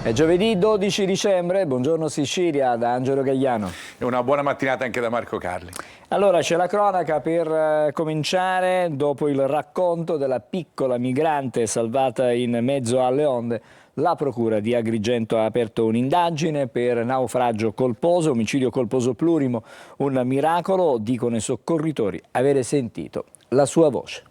È giovedì 12 dicembre, buongiorno Sicilia da Angelo Gagliano. E una buona mattinata anche da Marco Carli. Allora c'è la cronaca per cominciare. Dopo il racconto della piccola migrante salvata in mezzo alle onde, la procura di Agrigento ha aperto un'indagine per naufragio colposo, omicidio colposo plurimo, un miracolo, dicono i soccorritori, avere sentito la sua voce.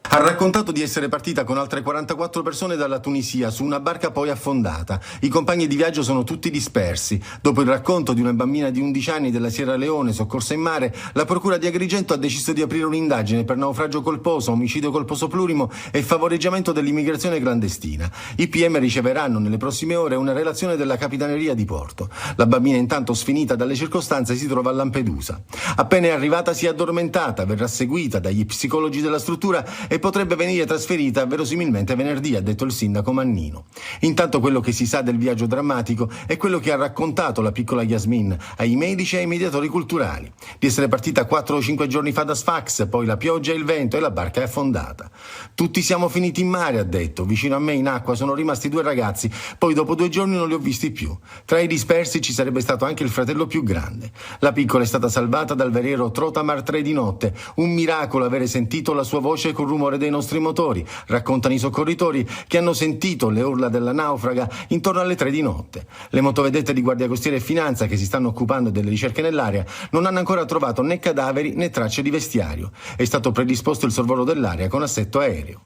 Ha raccontato di essere partita con altre 44 persone dalla Tunisia su una barca poi affondata. I compagni di viaggio sono tutti dispersi. Dopo il racconto di una bambina di 11 anni della Sierra Leone soccorsa in mare, la procura di Agrigento ha deciso di aprire un'indagine per naufragio colposo, omicidio colposo plurimo e favoreggiamento dell'immigrazione clandestina. I PM riceveranno nelle prossime ore una relazione della Capitaneria di Porto. La bambina, intanto sfinita dalle circostanze, si trova a Lampedusa. Appena è arrivata si è addormentata, verrà seguita dagli psicologi della struttura e potrebbe venire trasferita verosimilmente venerdì, ha detto il sindaco Mannino. Intanto quello che si sa del viaggio drammatico è quello che ha raccontato la piccola Yasmin ai medici e ai mediatori culturali. Di essere partita 4 o 5 giorni fa da Sfax, poi la pioggia e il vento e la barca è affondata. Tutti siamo finiti in mare, ha detto. Vicino a me in acqua sono rimasti 2 ragazzi, poi dopo 2 giorni non li ho visti più. Tra i dispersi ci sarebbe stato anche il fratello più grande. La piccola è stata salvata dal veliero Trotamar 3 di notte. Un miracolo avere sentito la sua voce col rumore dei nostri motori, raccontano i soccorritori che hanno sentito le urla della naufraga intorno alle 3 di notte. Le motovedette di Guardia Costiera e Finanza, che si stanno occupando delle ricerche nell'area, non hanno ancora trovato né cadaveri né tracce di vestiario. È stato predisposto il sorvolo dell'area con assetto aereo.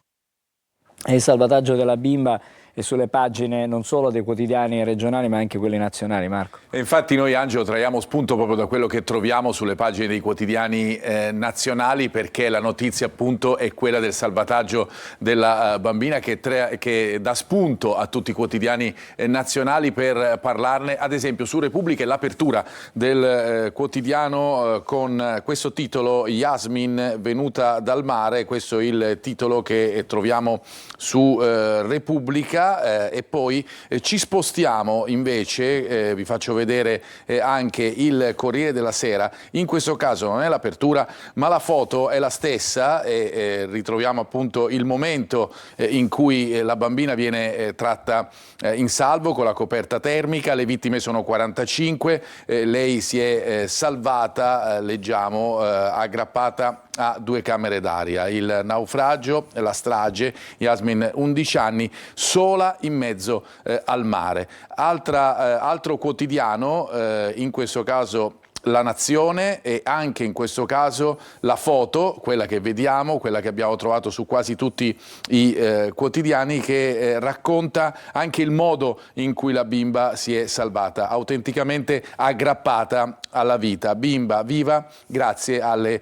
E il salvataggio della bimba è sulle pagine non solo dei quotidiani regionali ma anche quelli nazionali, Marco. E infatti noi, Angelo, traiamo spunto proprio da quello che troviamo sulle pagine dei quotidiani nazionali, perché la notizia appunto è quella del salvataggio della bambina che dà spunto a tutti i quotidiani nazionali per parlarne. Ad esempio su Repubblica l'apertura del quotidiano con questo titolo: Yasmin venuta dal mare. Questo è il titolo che troviamo su Repubblica. E poi ci spostiamo invece, vi faccio vedere anche il Corriere della Sera. In questo caso non è l'apertura ma la foto è la stessa e ritroviamo appunto il momento in cui la bambina viene tratta in salvo con la coperta termica. Le vittime sono 45, lei si è salvata, leggiamo, aggrappata a 2 camere d'aria. Il naufragio, la strage, Yasmin 11 anni, sola in mezzo al mare. Altro quotidiano, in questo caso La Nazione, e anche in questo caso la foto, quella che vediamo, quella che abbiamo trovato su quasi tutti i quotidiani, che racconta anche il modo in cui la bimba si è salvata, autenticamente aggrappata alla vita. Bimba viva grazie alle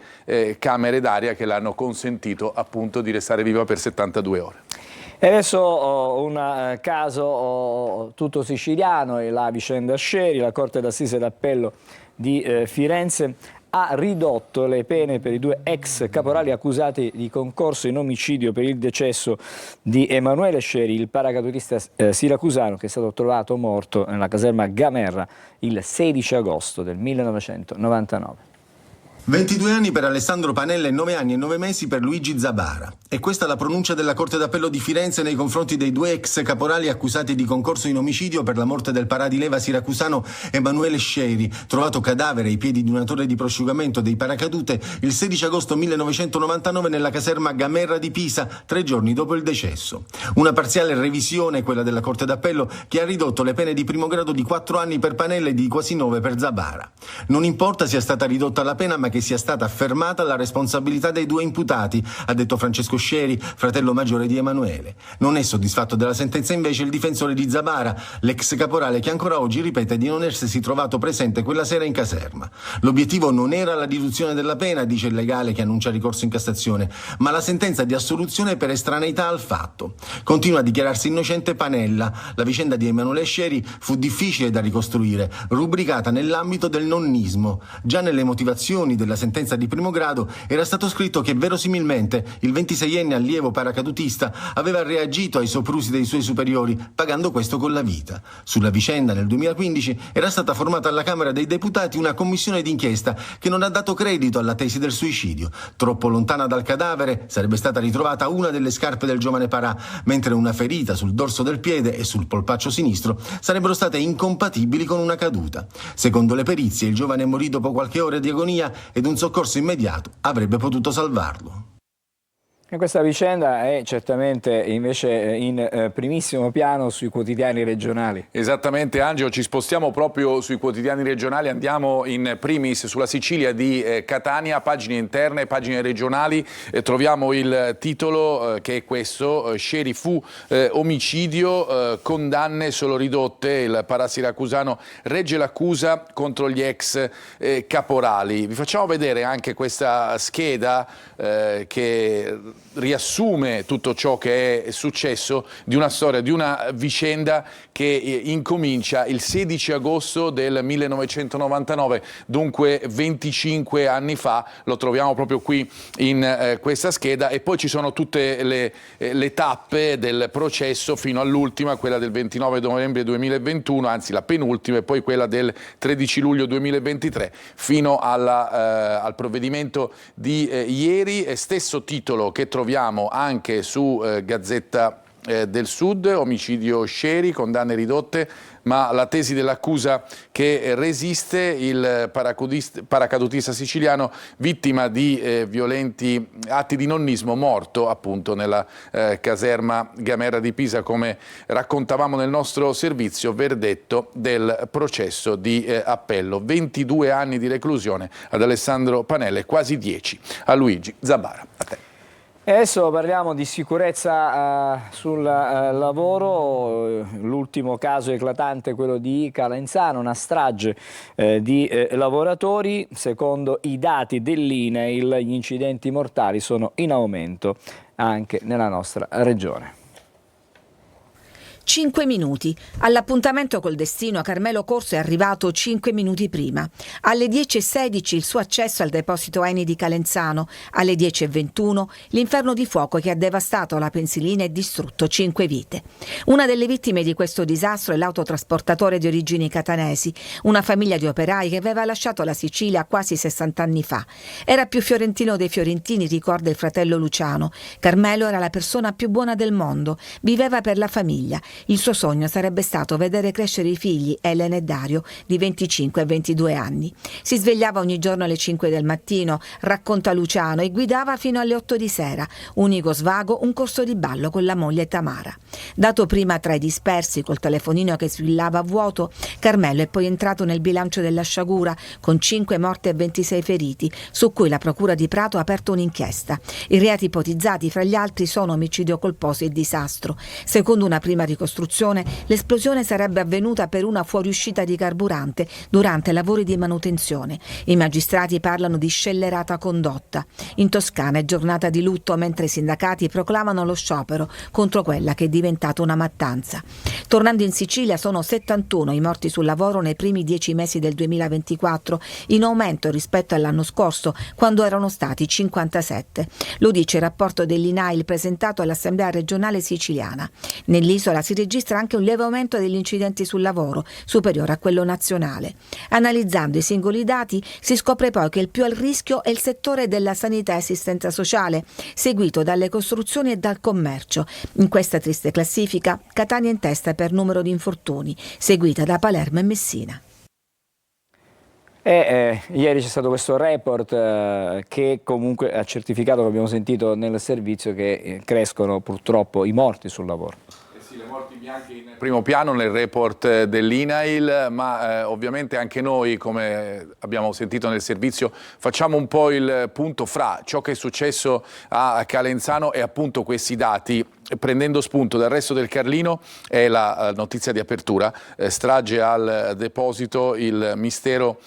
camere d'aria che l'hanno consentito appunto di restare viva per 72 ore. E adesso un caso tutto siciliano, è la vicenda Scieri. La Corte d'Assise d'Appello di Firenze ha ridotto le pene per i 2 ex caporali accusati di concorso in omicidio per il decesso di Emanuele Scieri, il paracadutista siracusano che è stato trovato morto nella caserma Gamerra il 16 agosto del 1999. 22 anni per Alessandro Panella e 9 anni e 9 mesi per Luigi Zabara. E questa è la pronuncia della Corte d'Appello di Firenze nei confronti dei 2 ex caporali accusati di concorso in omicidio per la morte del paradileva siracusano Emanuele Scieri, trovato cadavere ai piedi di una torre di prosciugamento dei paracadute il 16 agosto 1999 nella caserma Gamerra di Pisa, 3 giorni dopo il decesso. Una parziale revisione, quella della Corte d'Appello, che ha ridotto le pene di primo grado di 4 anni per Panella e di quasi 9 per Zabara. Non importa sia stata ridotta la pena, ma che sia stata affermata la responsabilità dei 2 imputati, ha detto Francesco Scieri, fratello maggiore di Emanuele. Non è soddisfatto della sentenza invece il difensore di Zabara, l'ex caporale, che ancora oggi ripete di non essersi trovato presente quella sera in caserma. L'obiettivo non era la riduzione della pena, dice il legale che annuncia ricorso in Cassazione, ma la sentenza di assoluzione per estraneità al fatto. Continua a dichiararsi innocente Panella. La vicenda di Emanuele Scieri fu difficile da ricostruire, rubricata nell'ambito del nonnismo. Già nelle motivazioni del della sentenza di primo grado era stato scritto che verosimilmente il 26enne allievo paracadutista aveva reagito ai soprusi dei suoi superiori, pagando questo con la vita. Sulla vicenda nel 2015 era stata formata alla Camera dei Deputati una commissione d'inchiesta che non ha dato credito alla tesi del suicidio. Troppo lontana dal cadavere sarebbe stata ritrovata una delle scarpe del giovane Parà, mentre una ferita sul dorso del piede e sul polpaccio sinistro sarebbero state incompatibili con una caduta. Secondo le perizie, il giovane morì dopo qualche ora di agonia ed un soccorso immediato avrebbe potuto salvarlo. E questa vicenda è certamente invece in primissimo piano sui quotidiani regionali. Esattamente, Angelo, ci spostiamo proprio sui quotidiani regionali, andiamo in primis sulla Sicilia di Catania, pagine interne, pagine regionali, troviamo il titolo che è questo: Sceri fu omicidio, condanne solo ridotte, il parasiracusano regge l'accusa contro gli ex caporali. Vi facciamo vedere anche questa scheda che riassume tutto ciò che è successo, di una storia, di una vicenda che incomincia il 16 agosto del 1999, dunque 25 anni fa. Lo troviamo proprio qui in questa scheda, e poi ci sono tutte le tappe del processo fino all'ultima, quella del 29 novembre 2021, anzi la penultima, e poi quella del 13 luglio 2023 fino al provvedimento di ieri. Stesso titolo che troviamo anche su Gazzetta del Sud: omicidio Sceri, condanne ridotte, ma la tesi dell'accusa che resiste. Il paracadutista siciliano, vittima di violenti atti di nonnismo, morto appunto nella caserma Gamera di Pisa, come raccontavamo nel nostro servizio. Verdetto del processo di appello: 22 anni di reclusione ad Alessandro Panella e quasi 10 a Luigi Zabara. A te. E adesso parliamo di sicurezza sul lavoro. L'ultimo caso eclatante è quello di Calenzano, una strage di lavoratori. Secondo i dati dell'INAIL gli incidenti mortali sono in aumento anche nella nostra regione. 5 minuti. All'appuntamento col destino Carmelo Corso è arrivato 5 minuti prima. Alle 10:16 il suo accesso al deposito Eni di Calenzano. Alle 10:21 l'inferno di fuoco che ha devastato la pensilina e distrutto 5 vite. Una delle vittime di questo disastro è l'autotrasportatore di origini catanesi, una famiglia di operai che aveva lasciato la Sicilia quasi 60 anni fa. Era più fiorentino dei fiorentini, ricorda il fratello Luciano. Carmelo era la persona più buona del mondo, viveva per la famiglia. Il suo sogno sarebbe stato vedere crescere i figli, Elena e Dario, di 25 e 22 anni. Si svegliava ogni giorno alle 5 del mattino, racconta Luciano, e guidava fino alle 8 di sera. Unico svago, un corso di ballo con la moglie Tamara. Dato prima tra i dispersi, col telefonino che squillava a vuoto, Carmelo è poi entrato nel bilancio della sciagura, con 5 morti e 26 feriti, su cui la Procura di Prato ha aperto un'inchiesta. I reati ipotizzati, fra gli altri, sono omicidio colposo e disastro. Secondo una prima ricostruzione, l'esplosione sarebbe avvenuta per una fuoriuscita di carburante durante lavori di manutenzione. I magistrati parlano di scellerata condotta. In Toscana è giornata di lutto mentre i sindacati proclamano lo sciopero contro quella che è diventata una mattanza. Tornando in Sicilia, sono 71 i morti sul lavoro nei primi 10 mesi del 2024, in aumento rispetto all'anno scorso, quando erano stati 57. Lo dice il rapporto dell'INAIL presentato all'Assemblea regionale siciliana. Nell'isola si registra anche un lieve aumento degli incidenti sul lavoro, superiore a quello nazionale. Analizzando i singoli dati si scopre poi che il più al rischio è il settore della sanità e assistenza sociale, seguito dalle costruzioni e dal commercio. In questa triste classifica Catania in testa per numero di infortuni, seguita da Palermo e Messina. Ieri c'è stato questo report che comunque ha certificato, come abbiamo sentito nel servizio, che crescono purtroppo i morti sul lavoro. Le morti bianche in primo piano nel report dell'INAIL, ma ovviamente anche noi, come abbiamo sentito nel servizio, facciamo un po' il punto fra ciò che è successo a Calenzano e appunto questi dati prendendo spunto dal resto del Carlino, è la notizia di apertura, strage al deposito, il mistero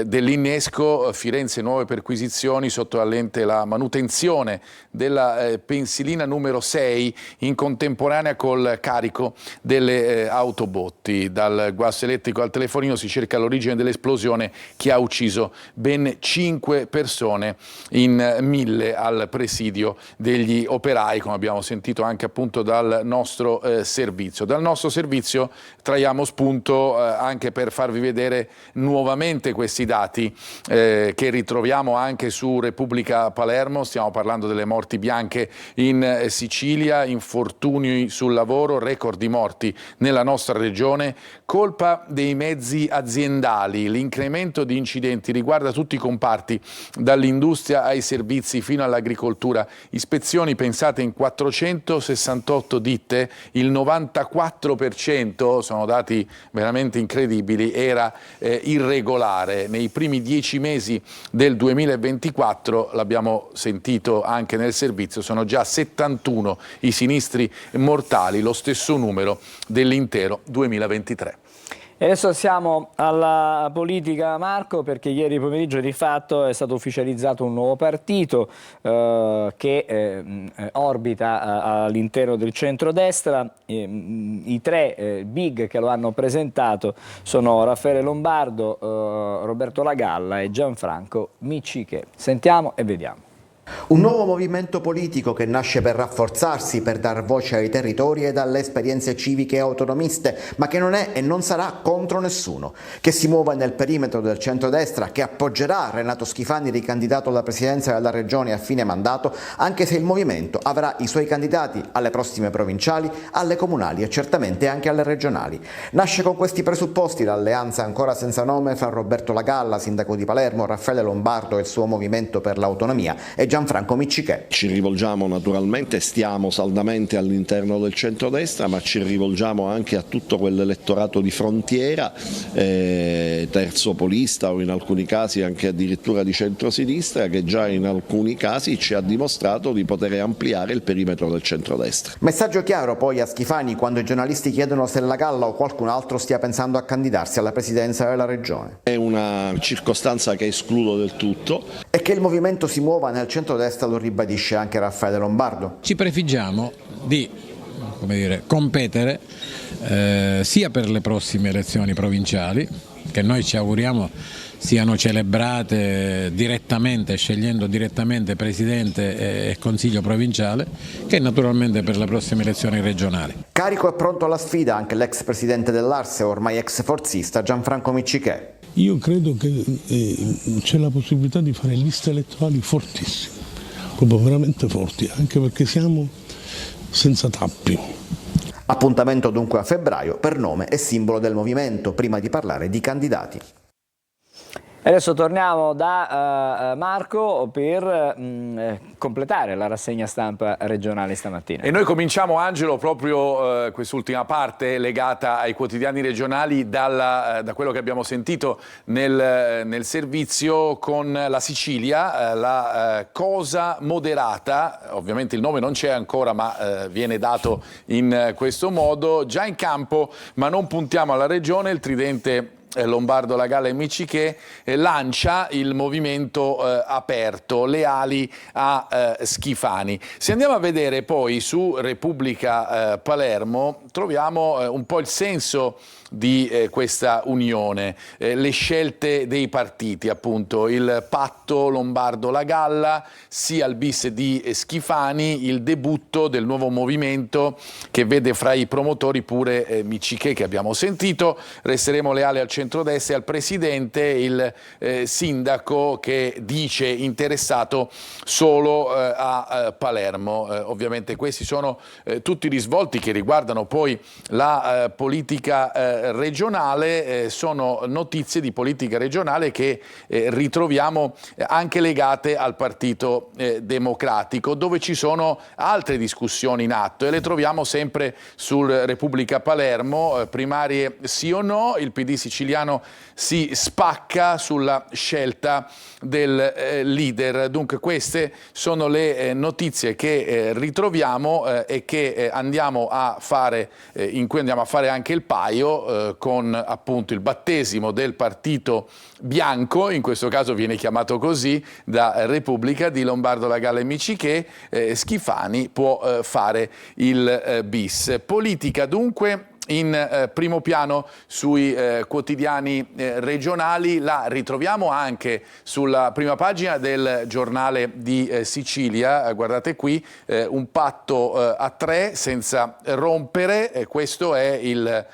dell'innesco, Firenze nuove perquisizioni, sotto la lente la manutenzione della pensilina numero 6 in contemporanea col carico delle autobotti. Dal guasto elettrico al telefonino si cerca l'origine dell'esplosione che ha ucciso ben 5 persone in 1000 al presidio degli operai, come abbiamo sentito anche appunto dal nostro servizio. Dal nostro servizio traiamo spunto anche per farvi vedere nuovamente questi dati che ritroviamo anche su Repubblica Palermo. Stiamo parlando delle morti bianche in Sicilia, infortuni sul lavoro, record di morti nella nostra regione, colpa dei mezzi aziendali. L'incremento di incidenti riguarda tutti i comparti, dall'industria ai servizi fino all'agricoltura. Ispezioni pensate in 468 ditte, il 94%, sono dati veramente incredibili, era irregolare. Nei primi 10 mesi del 2024, l'abbiamo sentito anche nel servizio, sono già 71 i sinistri mortali, lo stesso numero dell'intero 2023. E adesso siamo alla politica, Marco, perché ieri pomeriggio di fatto è stato ufficializzato un nuovo partito che orbita all'interno del centrodestra. I tre big che lo hanno presentato sono Raffaele Lombardo, Roberto Lagalla e Gianfranco Miccichè. Sentiamo e vediamo. Un nuovo movimento politico che nasce per rafforzarsi, per dar voce ai territori e alle esperienze civiche e autonomiste, ma che non è e non sarà contro nessuno, che si muove nel perimetro del centrodestra, che appoggerà Renato Schifani ricandidato alla presidenza della regione a fine mandato, anche se il movimento avrà i suoi candidati alle prossime provinciali, alle comunali e certamente anche alle regionali. Nasce con questi presupposti l'alleanza ancora senza nome fra Roberto Lagalla, sindaco di Palermo, Raffaele Lombardo e il suo movimento per l'autonomia e Gianfranco Miccichè. Ci rivolgiamo naturalmente, stiamo saldamente all'interno del centrodestra, ma ci rivolgiamo anche a tutto quell'elettorato di frontiera, terzopolista o in alcuni casi anche addirittura di centrosinistra, che già in alcuni casi ci ha dimostrato di poter ampliare il perimetro del centrodestra. Messaggio chiaro poi a Schifani quando i giornalisti chiedono se Lagalla o qualcun altro stia pensando a candidarsi alla presidenza della regione. È una circostanza che escludo del tutto. E che il movimento si muova nel centrodestra lo ribadisce anche Raffaele Lombardo. Ci prefiggiamo di competere sia per le prossime elezioni provinciali, che noi ci auguriamo siano celebrate direttamente, scegliendo direttamente Presidente e Consiglio provinciale, che naturalmente per le prossime elezioni regionali. Carico e pronto alla sfida anche l'ex Presidente dell'Arse, ormai ex forzista, Gianfranco Miccichè. Io credo che c'è la possibilità di fare liste elettorali fortissime, proprio veramente forti, anche perché siamo senza tappi. Appuntamento dunque a febbraio per nome e simbolo del movimento, prima di parlare di candidati. Adesso torniamo da Marco per completare la rassegna stampa regionale stamattina. E noi cominciamo, Angelo, proprio quest'ultima parte legata ai quotidiani regionali da quello che abbiamo sentito nel servizio con la Sicilia, la Cosa Moderata, ovviamente il nome non c'è ancora ma viene dato in questo modo, già in campo ma non puntiamo alla regione, il tridente Lombardo, Lagalla e Miccichè lancia il movimento aperto, leali a Schifani. Se andiamo a vedere poi su Repubblica Palermo troviamo un po' il senso di questa unione, le scelte dei partiti, appunto il patto Lombardo-Lagalla, sia il bis di Schifani, il debutto del nuovo movimento che vede fra i promotori pure Miccichè che abbiamo sentito, resteremo leali al centrodestra e al presidente, il sindaco che dice interessato solo a Palermo. Ovviamente questi sono tutti i risvolti che riguardano poi la politica regionale, sono notizie di politica regionale che ritroviamo anche legate al Partito Democratico, dove ci sono altre discussioni in atto e le troviamo sempre sul Repubblica Palermo, primarie sì o no, il PD siciliano siciliano si spacca sulla scelta del leader. Dunque queste sono le notizie che ritroviamo e che andiamo a fare, in cui andiamo a fare anche il paio con appunto il battesimo del partito bianco, in questo caso viene chiamato così da Repubblica, di Lombardo La Galla e Miciché. Schifani può fare il bis. Politica dunque in primo piano sui quotidiani regionali, la ritroviamo anche sulla prima pagina del Giornale di Sicilia. Guardate qui, un patto a tre senza rompere, questo è il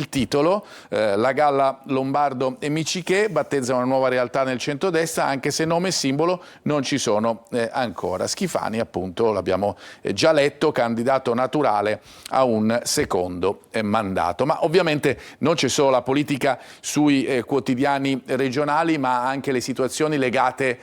titolo. La Galla, Lombardo e Miciché battezzano una nuova realtà nel centrodestra, anche se nome e simbolo non ci sono ancora. Schifani, appunto, l'abbiamo già letto, candidato naturale a un secondo mandato. Ma ovviamente non c'è solo la politica sui quotidiani regionali, ma anche le situazioni legate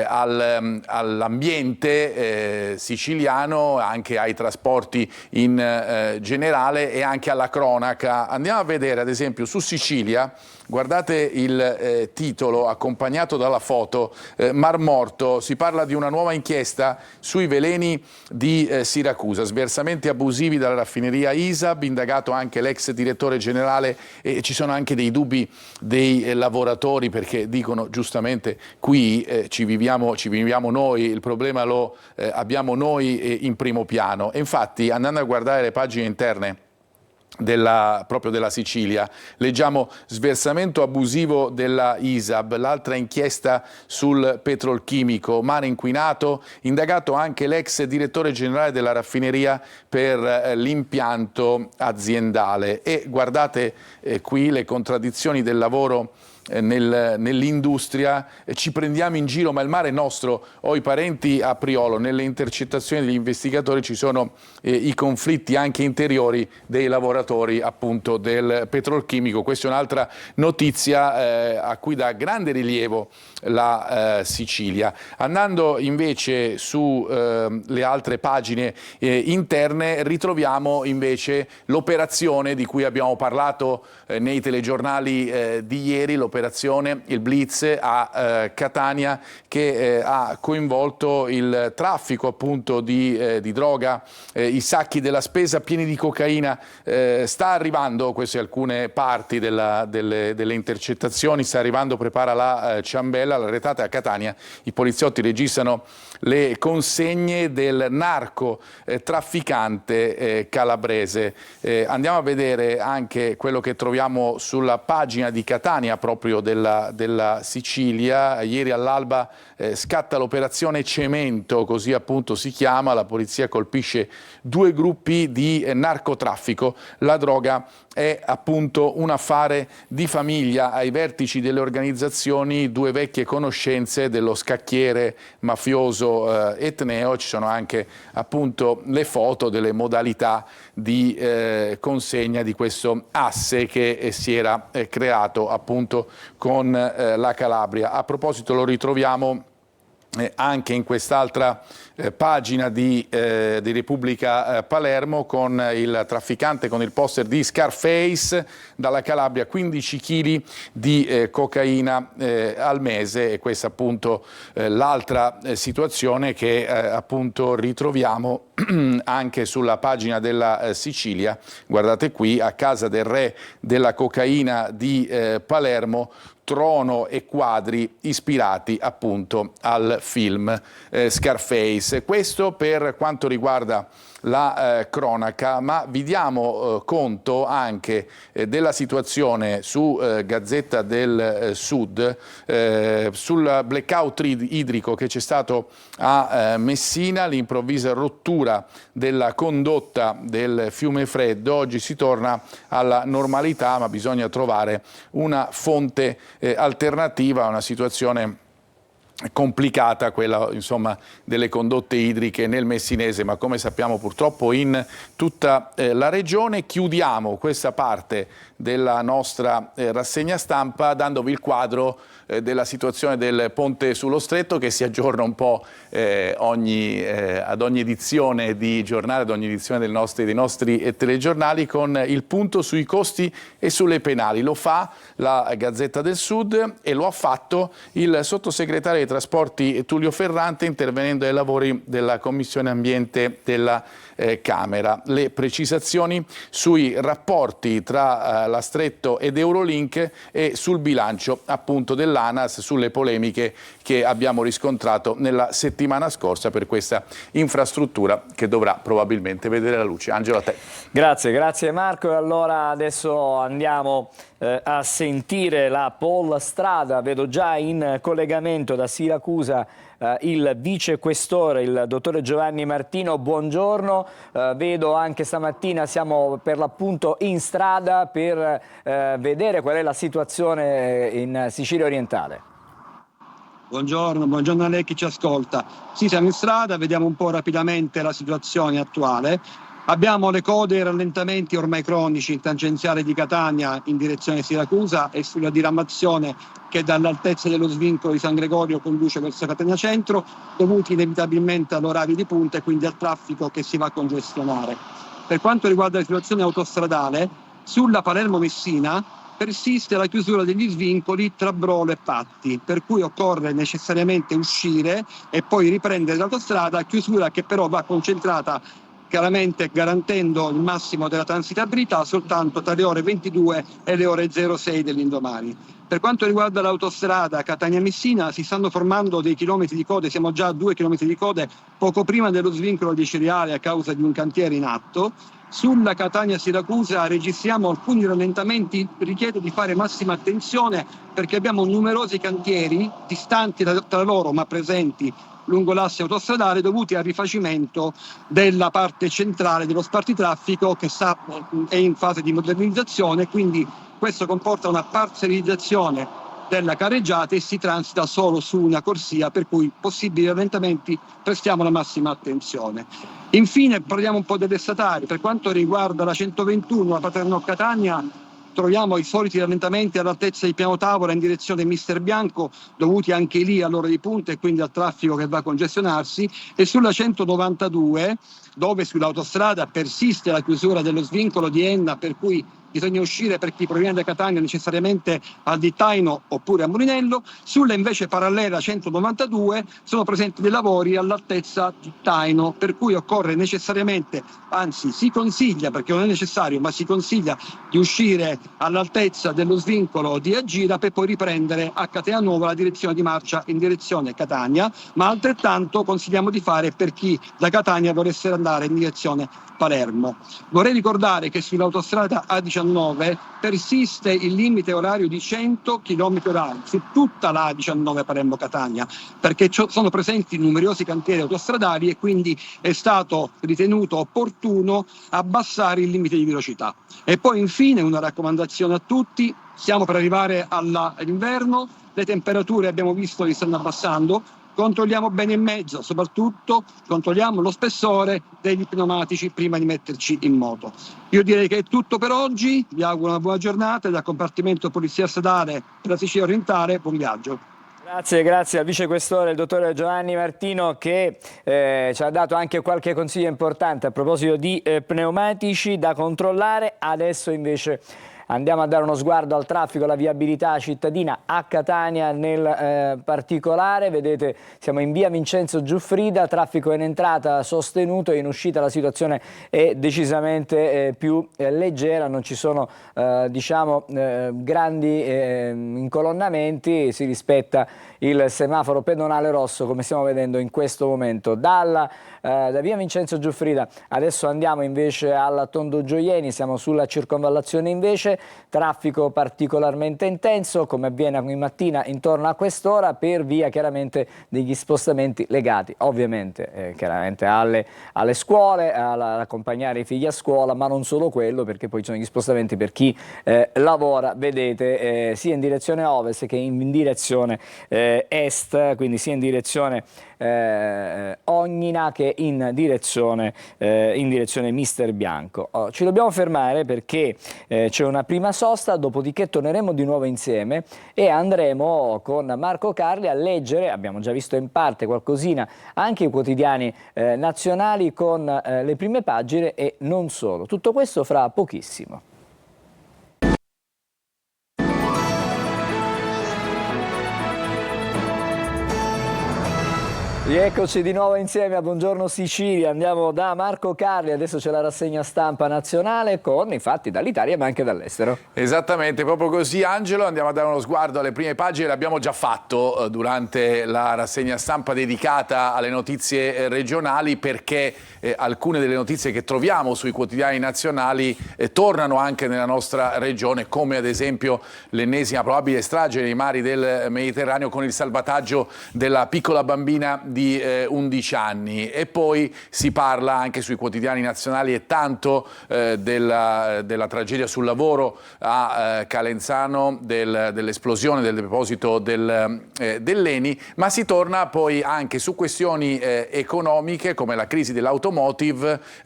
all'ambiente siciliano, anche ai trasporti in generale e anche alla cronaca. Andiamo a vedere ad esempio su Sicilia, guardate il titolo accompagnato dalla foto, Mar Morto, si parla di una nuova inchiesta sui veleni di Siracusa, sversamenti abusivi dalla raffineria ISAB, indagato anche l'ex direttore generale, e ci sono anche dei dubbi dei lavoratori perché dicono giustamente qui ci viviamo noi, il problema lo abbiamo noi in primo piano. E infatti andando a guardare le pagine interne proprio della Sicilia, leggiamo sversamento abusivo della ISAB, l'altra inchiesta sul petrolchimico, mare inquinato, indagato anche l'ex direttore generale della raffineria per l'impianto aziendale. E guardate qui le contraddizioni del lavoro nell'industria, ci prendiamo in giro, ma il mare è nostro. Ho i parenti a Priolo, nelle intercettazioni degli investigatori ci sono i conflitti anche interiori dei lavoratori appunto del petrolchimico. Questa è un'altra notizia a cui dà grande rilievo la Sicilia. Andando invece su le altre pagine interne, ritroviamo invece l'operazione di cui abbiamo parlato nei telegiornali di ieri, l'operazione il Blitz a Catania, che ha coinvolto il traffico appunto di droga, i sacchi della spesa pieni di cocaina. Sta arrivando, queste alcune parti delle intercettazioni, sta arrivando, prepara la ciambella, la retata a Catania. I poliziotti registrano le consegne del narco trafficante calabrese. Andiamo a vedere anche quello che troviamo sulla pagina di Catania, proprio della Sicilia. Ieri all'alba scatta l'operazione Cemento, così appunto si chiama. La polizia colpisce 2 gruppi di narcotraffico. La droga è appunto un affare di famiglia. Ai vertici delle organizzazioni 2 vecchie conoscenze dello scacchiere mafioso etneo. Ci sono anche appunto le foto delle modalità di consegna di questo asse che si era creato appunto con la Calabria. A proposito, lo ritroviamo anche in quest'altra pagina di Repubblica Palermo, con il trafficante con il poster di Scarface, dalla Calabria 15 kg di cocaina al mese. E questa appunto l'altra situazione che appunto ritroviamo anche sulla pagina della Sicilia. Guardate qui, a casa del re della cocaina di Palermo, trono e quadri ispirati appunto al film Scarface. Questo per quanto riguarda la cronaca, ma vi diamo conto anche della situazione su Gazzetta del Sud, sul blackout idrico che c'è stato a Messina, l'improvvisa rottura della condotta del fiume Freddo. Oggi si torna alla normalità, ma bisogna trovare una fonte alternativa a una situazione complicata quella, insomma, delle condotte idriche nel Messinese, ma come sappiamo purtroppo in tutta la regione. Chiudiamo questa parte della nostra rassegna stampa dandovi il quadro della situazione del ponte sullo Stretto, che si aggiorna un po' ad ogni edizione di giornale, ad ogni edizione dei nostri telegiornali, con il punto sui costi e sulle penali. Lo fa la Gazzetta del Sud e lo ha fatto il sottosegretario dei trasporti Tullio Ferrante, intervenendo ai lavori della Commissione Ambiente della Camera. Le precisazioni sui rapporti tra la Stretto ed Eurolink e sul bilancio appunto dell'ANAS, sulle polemiche che abbiamo riscontrato nella settimana scorsa per questa infrastruttura che dovrà probabilmente vedere la luce. Angelo, a te. Grazie Marco. E allora adesso andiamo a sentire la Polstrada. Vedo già in collegamento da Siracusa il vicequestore, il dottore Giovanni Martino. Buongiorno, vedo anche stamattina siamo per l'appunto in strada per vedere qual è la situazione in Sicilia orientale. Buongiorno a lei che ci ascolta. Sì, siamo in strada, vediamo un po' rapidamente la situazione attuale. Abbiamo le code e i rallentamenti ormai cronici in tangenziale di Catania in direzione Siracusa e sulla diramazione che dall'altezza dello svincolo di San Gregorio conduce verso Catania Centro, dovuti inevitabilmente all'orario di punta e quindi al traffico che si va a congestionare. Per quanto riguarda la situazione autostradale, sulla Palermo-Messina persiste la chiusura degli svincoli tra Brolo e Patti, per cui occorre necessariamente uscire e poi riprendere l'autostrada, chiusura che però va concentrata chiaramente garantendo il massimo della transitabilità soltanto tra le ore 22 e le ore 06 dell'indomani. Per quanto riguarda l'autostrada Catania-Messina si stanno formando dei chilometri di code, siamo già a 2 chilometri di code poco prima dello svincolo di Ciriale a causa di un cantiere in atto. Sulla Catania-Siracusa registriamo alcuni rallentamenti, richiedo di fare massima attenzione perché abbiamo numerosi cantieri distanti tra loro ma presenti lungo l'asse autostradale dovuti al rifacimento della parte centrale dello spartitraffico che è in fase di modernizzazione, quindi questo comporta una parzializzazione della carreggiata e si transita solo su una corsia, per cui possibili rallentamenti prestiamo la massima attenzione. Infine parliamo un po' delle statali. Per quanto riguarda la 121, la Paternò-Catania, troviamo i soliti rallentamenti all'altezza di Piano Tavola in direzione Mister Bianco, dovuti anche lì all'ora di punta e quindi al traffico che va a congestionarsi, e sulla 192, dove sull'autostrada persiste la chiusura dello svincolo di Enna, per cui bisogna uscire per chi proviene da Catania necessariamente a Dittaino oppure a Mulinello. Sulla invece parallela 192 sono presenti dei lavori all'altezza di Dittaino, per cui occorre necessariamente, anzi si consiglia, perché non è necessario, ma si consiglia di uscire all'altezza dello svincolo di Agira per poi riprendere a Catania Nuova la direzione di marcia in direzione Catania, ma altrettanto consigliamo di fare per chi da Catania volesse andare in direzione Palermo. Vorrei ricordare che sull'autostrada A19 persiste il limite orario di 100 km/h su tutta la A19 Palermo-Catania, perché sono presenti numerosi cantieri autostradali e quindi è stato ritenuto opportuno abbassare il limite di velocità. E poi infine una raccomandazione a tutti: stiamo per arrivare all'inverno, le temperature abbiamo visto che stanno abbassando. Controlliamo bene in mezzo, soprattutto controlliamo lo spessore degli pneumatici prima di metterci in moto. Io direi che è tutto per oggi, vi auguro una buona giornata e dal compartimento Polizia Stradale della Sicilia Orientale buon viaggio. Grazie al vicequestore, il dottore Giovanni Martino, che ci ha dato anche qualche consiglio importante a proposito di pneumatici da controllare. Adesso invece andiamo a dare uno sguardo al traffico, alla viabilità cittadina a Catania nel particolare. Vedete, siamo in via Vincenzo Giuffrida, traffico in entrata sostenuto, in uscita la situazione è decisamente più leggera, non ci sono grandi incolonnamenti, si rispetta il semaforo pedonale rosso come stiamo vedendo in questo momento. Da via Vincenzo Giuffrida adesso andiamo invece alla Tondo Gioieni, siamo sulla circonvallazione invece. Firenze, traffico particolarmente intenso come avviene ogni mattina intorno a quest'ora per via chiaramente degli spostamenti legati ovviamente chiaramente alle scuole, all'accompagnare i figli a scuola, ma non solo quello, perché poi ci sono gli spostamenti per chi lavora, vedete, sia in direzione ovest che in direzione est, quindi sia in direzione Ognina che in direzione Mister Bianco. Ci dobbiamo fermare perché c'è una prima sosta, dopodiché torneremo di nuovo insieme e andremo con Marco Carli a leggere, abbiamo già visto in parte qualcosina, anche i quotidiani nazionali con le prime pagine e non solo. Tutto questo fra pochissimo. Rieccoci di nuovo insieme a Buongiorno Sicilia, andiamo da Marco Carli, adesso c'è la rassegna stampa nazionale con infatti dall'Italia ma anche dall'estero. Esattamente, proprio così Angelo, andiamo a dare uno sguardo alle prime pagine, l'abbiamo già fatto durante la rassegna stampa dedicata alle notizie regionali perché alcune delle notizie che troviamo sui quotidiani nazionali tornano anche nella nostra regione, come ad esempio l'ennesima probabile strage nei mari del Mediterraneo con il salvataggio della piccola bambina di 11 anni e poi si parla anche sui quotidiani nazionali e tanto della tragedia sul lavoro a Calenzano, dell'esplosione del deposito dell'Eni, ma si torna poi anche su questioni economiche come la crisi dell'automotive,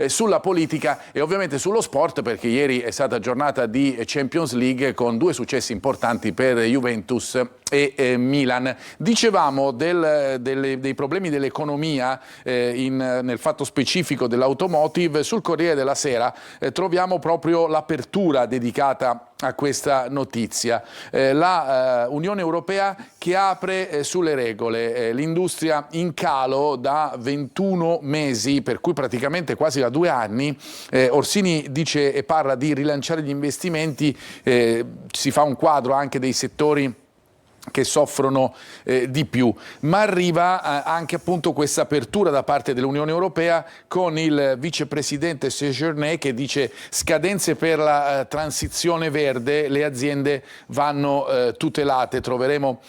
sulla politica e ovviamente sullo sport, perché ieri è stata giornata di Champions League con due successi importanti per Juventus e Milan. Dicevamo dei problemi dell'economia nel fatto specifico dell'automotive. Sul Corriere della Sera troviamo proprio l'apertura dedicata a questa notizia. La Unione Europea che apre sulle regole, l'industria in calo da 21 mesi, per cui praticamente quasi da 2 anni. Orsini dice e parla di rilanciare gli investimenti, si fa un quadro anche dei settori che soffrono di più, ma arriva anche appunto questa apertura da parte dell'Unione Europea con il vicepresidente Séjourné che dice scadenze per la transizione verde, le aziende vanno tutelate. Troveremo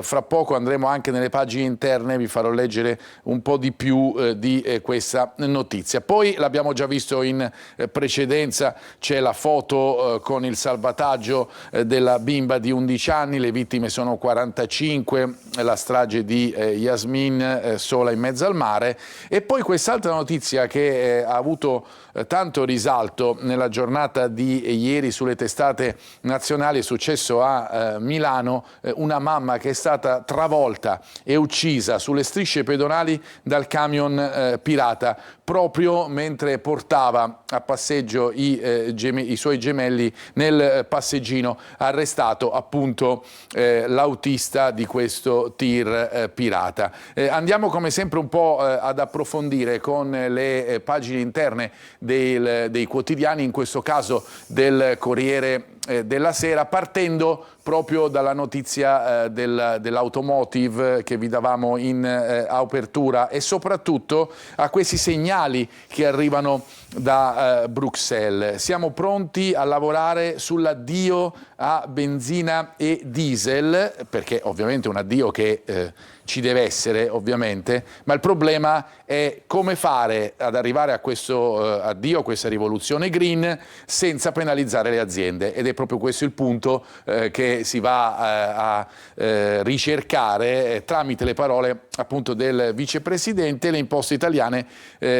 fra poco, andremo anche nelle pagine interne, vi farò leggere un po' di più di questa notizia. Poi l'abbiamo già visto in precedenza, c'è la foto con il salvataggio della bimba di 11 anni, le vittime sono 45, la strage di Yasmin sola in mezzo al mare. E poi quest'altra notizia che ha avuto tanto risalto nella giornata di ieri sulle testate nazionali, è successo a Milano, una mamma che è stata travolta e uccisa sulle strisce pedonali dal camion pirata proprio mentre portava a passeggio i suoi gemelli nel passeggino, arrestato appunto l'autista di questo tir pirata. Andiamo come sempre un po' ad approfondire con le pagine interne dei quotidiani, in questo caso del Corriere della Sera, partendo proprio dalla notizia dell'automotive che vi davamo in apertura e soprattutto a questi segnali che arrivano da Bruxelles. Siamo pronti a lavorare sull'addio a benzina e diesel, perché ovviamente un addio che ci deve essere ovviamente, ma il problema è come fare ad arrivare a questo addio, a questa rivoluzione green senza penalizzare le aziende, ed è proprio questo il punto che si va a ricercare tramite le parole appunto del vicepresidente. Le imposte italiane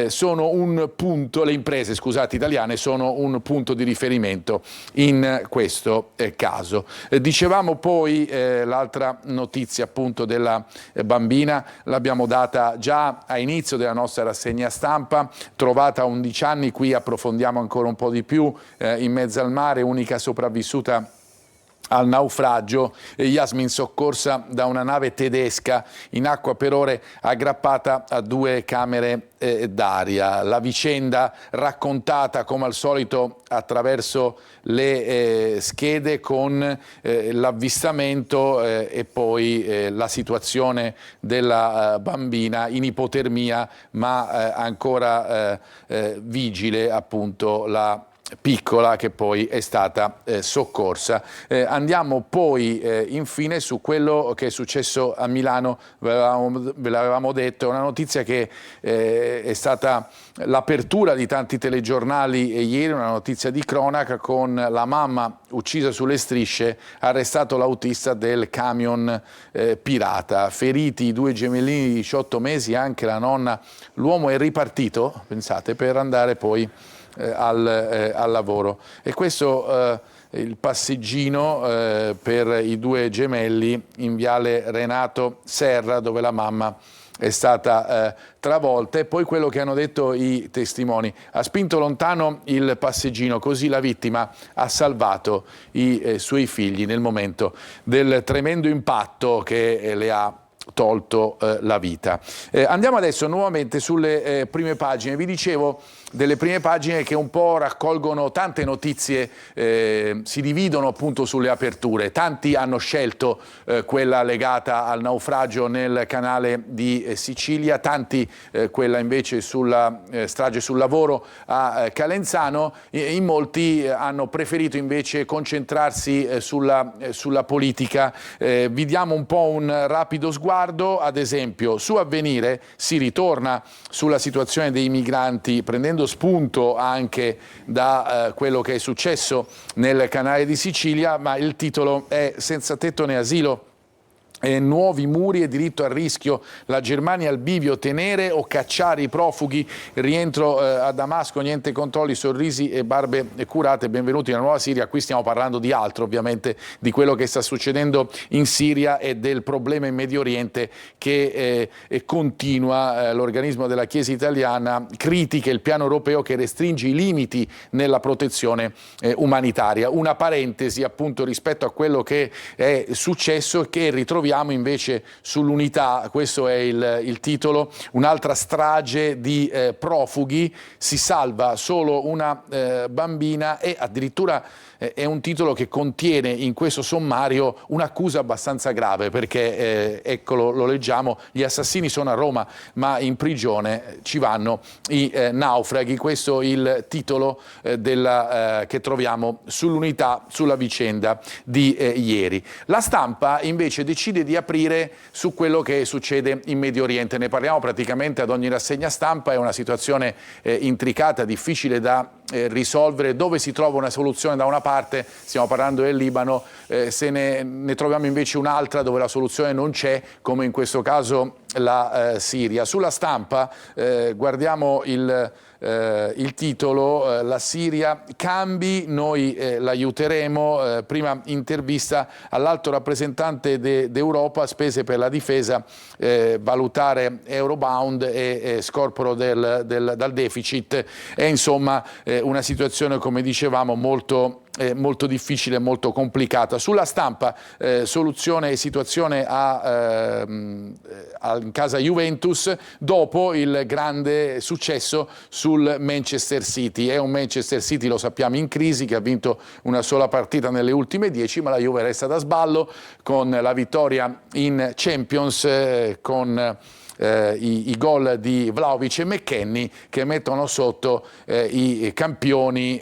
sono un punto, le imprese scusate italiane sono un punto di riferimento in questo caso. Dicevamo poi l'altra notizia appunto della bambina, l'abbiamo data già a inizio della nostra rassegna stampa, trovata a 11 anni, qui approfondiamo ancora un po' di più, in mezzo al mare, unica sopravvissuta al naufragio, Yasmin soccorsa da una nave tedesca in acqua per ore, aggrappata a 2 camere d'aria. La vicenda raccontata come al solito attraverso le schede con l'avvistamento e poi la situazione della bambina in ipotermia, ma ancora vigile appunto la piccola che poi è stata soccorsa. Andiamo poi infine su quello che è successo a Milano, ve l'avevamo detto, è una notizia che è stata l'apertura di tanti telegiornali ieri, una notizia di cronaca con la mamma uccisa sulle strisce, arrestato l'autista del camion pirata, feriti i 2 gemellini di 18 mesi, anche la nonna. L'uomo è ripartito, pensate, per andare poi al lavoro. E questo il passeggino per i 2 gemelli in viale Renato Serra, dove la mamma è stata travolta. E poi quello che hanno detto i testimoni: ha spinto lontano il passeggino, così la vittima ha salvato i suoi figli nel momento del tremendo impatto che le ha tolto la vita. Andiamo adesso nuovamente sulle prime pagine. Vi dicevo delle prime pagine che un po' raccolgono tante notizie, si dividono appunto sulle aperture. Tanti hanno scelto quella legata al naufragio nel canale di Sicilia, tanti quella invece sulla strage sul lavoro a Calenzano, in molti hanno preferito invece concentrarsi sulla politica. Vi diamo un po' un rapido sguardo. Ad esempio su Avvenire si ritorna sulla situazione dei migranti, prendendo spunto anche da quello che è successo nel canale di Sicilia, ma il titolo è "Senza tetto né asilo, nuovi muri e diritto al rischio, la Germania al bivio, tenere o cacciare i profughi, rientro a Damasco, niente controlli, sorrisi e barbe curate, benvenuti nella nuova Siria". Qui stiamo parlando di altro, ovviamente, di quello che sta succedendo in Siria e del problema in Medio Oriente che continua. L'organismo della Chiesa italiana critica il piano europeo che restringe i limiti nella protezione umanitaria. Una parentesi appunto rispetto a quello che è successo e che ritroviamo invece sull'Unità. Questo è il titolo: un'altra strage di profughi, si salva solo una bambina, e addirittura è un titolo che contiene in questo sommario un'accusa abbastanza grave, perché eccolo, lo leggiamo: gli assassini sono a Roma ma in prigione ci vanno i naufraghi. Questo è il titolo che troviamo sull'Unità sulla vicenda di ieri. La Stampa invece decide di aprire su quello che succede in Medio Oriente. Ne parliamo praticamente ad ogni rassegna stampa. È una situazione intricata, difficile da risolvere, dove si trova una soluzione da una parte, stiamo parlando del Libano, se ne troviamo invece un'altra dove la soluzione non c'è, come in questo caso la Siria. Sulla Stampa guardiamo il titolo: la Siria cambi, noi l'aiuteremo. Prima intervista all'alto rappresentante d'Europa, spese per la difesa, valutare Eurobound e scorporo dal deficit. È insomma una situazione, come dicevamo, molto difficile, molto complicata. Sulla Stampa soluzione e situazione in casa Juventus dopo il grande successo sul Manchester City. È un Manchester City, lo sappiamo, in crisi, che ha vinto una sola partita nelle ultime 10, ma la Juve resta da sballo con la vittoria in Champions, con i gol di Vlahovic e McKennie, che mettono sotto i campioni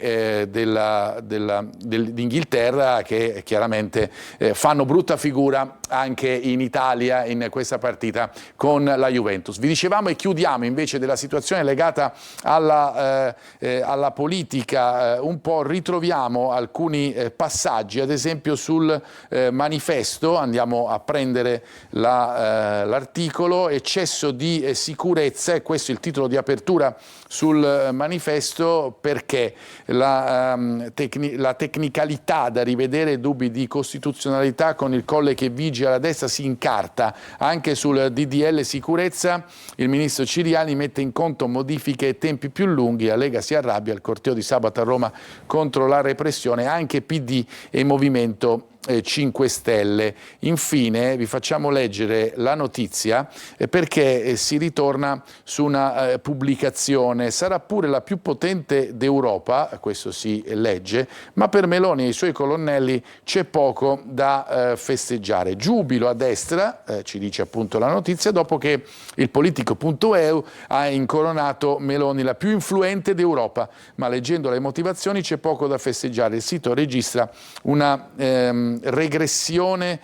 d'Inghilterra, che chiaramente fanno brutta figura anche in Italia in questa partita con la Juventus. Vi dicevamo, e chiudiamo invece della situazione legata alla politica, un po' ritroviamo alcuni passaggi, ad esempio sul manifesto. Andiamo a prendere l'articolo: eccesso di sicurezza, e questo è il titolo di apertura sul manifesto, perché la tecnicalità da rivedere, dubbi di costituzionalità con il Colle che vige alla destra, si incarta. Anche sul DDL sicurezza il ministro Ciriani mette in conto modifiche e tempi più lunghi, la Lega si arrabbia, il corteo di sabato a Roma contro la repressione, anche PD e Movimento 5 Stelle. Infine vi facciamo leggere la notizia perché si ritorna su una pubblicazione. Sarà pure la più potente d'Europa, questo si legge, ma per Meloni e i suoi colonnelli c'è poco da festeggiare. Giubilo a destra, ci dice appunto la notizia, dopo che il Politico.eu ha incoronato Meloni la più influente d'Europa, ma leggendo le motivazioni c'è poco da festeggiare. Il sito registra una regressione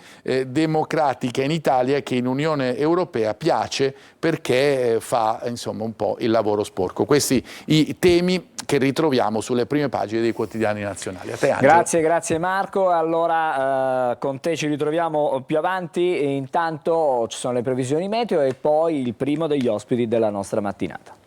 democratica in Italia che in Unione Europea piace perché fa insomma un po' il lavoro sporco. Questi i temi che ritroviamo sulle prime pagine dei quotidiani nazionali. A te, Angelo. Grazie Marco. Allora con te ci ritroviamo più avanti. Intanto ci sono le previsioni meteo e poi il primo degli ospiti della nostra mattinata.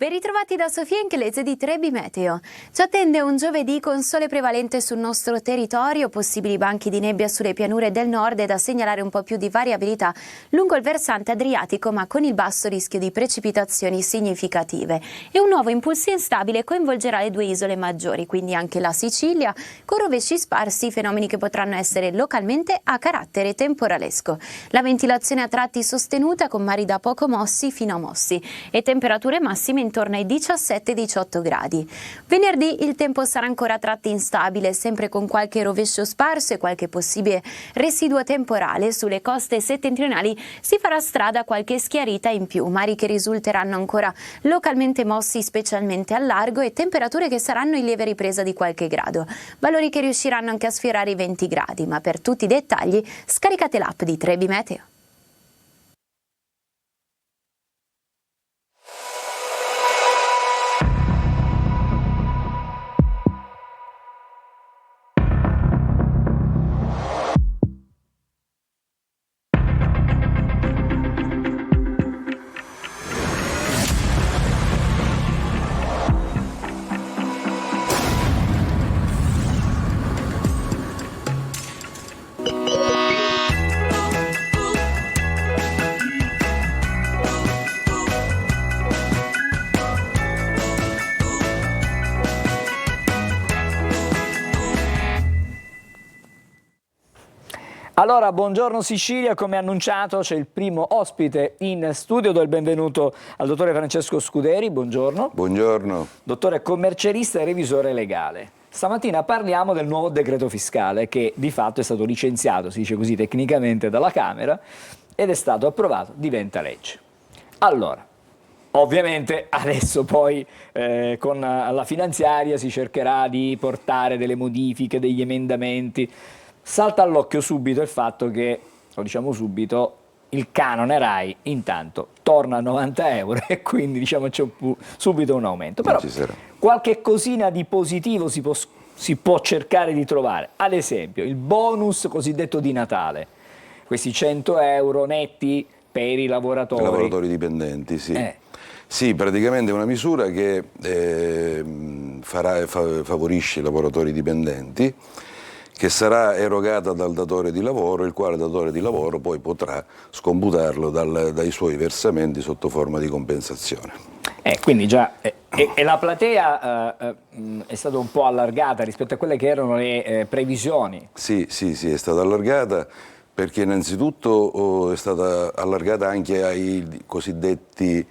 Ben ritrovati da Sofia Inchelese di Trebi Meteo. Ci attende un giovedì con sole prevalente sul nostro territorio, possibili banchi di nebbia sulle pianure del nord e da segnalare un po' più di variabilità lungo il versante adriatico, ma con il basso rischio di precipitazioni significative. E un nuovo impulso instabile coinvolgerà le 2 isole maggiori, quindi anche la Sicilia, con rovesci sparsi, fenomeni che potranno essere localmente a carattere temporalesco. La ventilazione a tratti sostenuta con mari da poco mossi fino a mossi e temperature massime intorno ai 17-18 gradi. Venerdì il tempo sarà ancora a tratti instabile, sempre con qualche rovescio sparso e qualche possibile residuo temporale. Sulle coste settentrionali si farà strada qualche schiarita in più, mari che risulteranno ancora localmente mossi specialmente al largo e temperature che saranno in lieve ripresa di qualche grado, valori che riusciranno anche a sfiorare i 20 gradi, ma per tutti i dettagli scaricate l'app di Trebi Meteo. Allora, buongiorno Sicilia, come annunciato c'è il primo ospite in studio, do il benvenuto al dottore Francesco Scuderi, buongiorno. Buongiorno. Dottore commercialista e revisore legale. Stamattina parliamo del nuovo decreto fiscale che di fatto è stato licenziato, si dice così tecnicamente, dalla Camera ed è stato approvato, diventa legge. Allora, ovviamente adesso poi con la finanziaria si cercherà di portare delle modifiche, degli emendamenti. Salta all'occhio subito il fatto che, lo diciamo subito, il canone RAI intanto torna a 90 euro e quindi diciamo c'è subito un aumento. Però qualche cosina di positivo si può cercare di trovare. Ad esempio il bonus cosiddetto di Natale, questi 100 euro netti per i lavoratori. I lavoratori dipendenti, sì. Sì, praticamente è una misura che favorisce i lavoratori dipendenti, che sarà erogata dal datore di lavoro, il quale datore di lavoro poi potrà scomputarlo dai suoi versamenti sotto forma di compensazione. Quindi già, e la platea è stata un po' allargata rispetto a quelle che erano le previsioni. Sì, è stata allargata perché innanzitutto è stata allargata anche alle cosiddette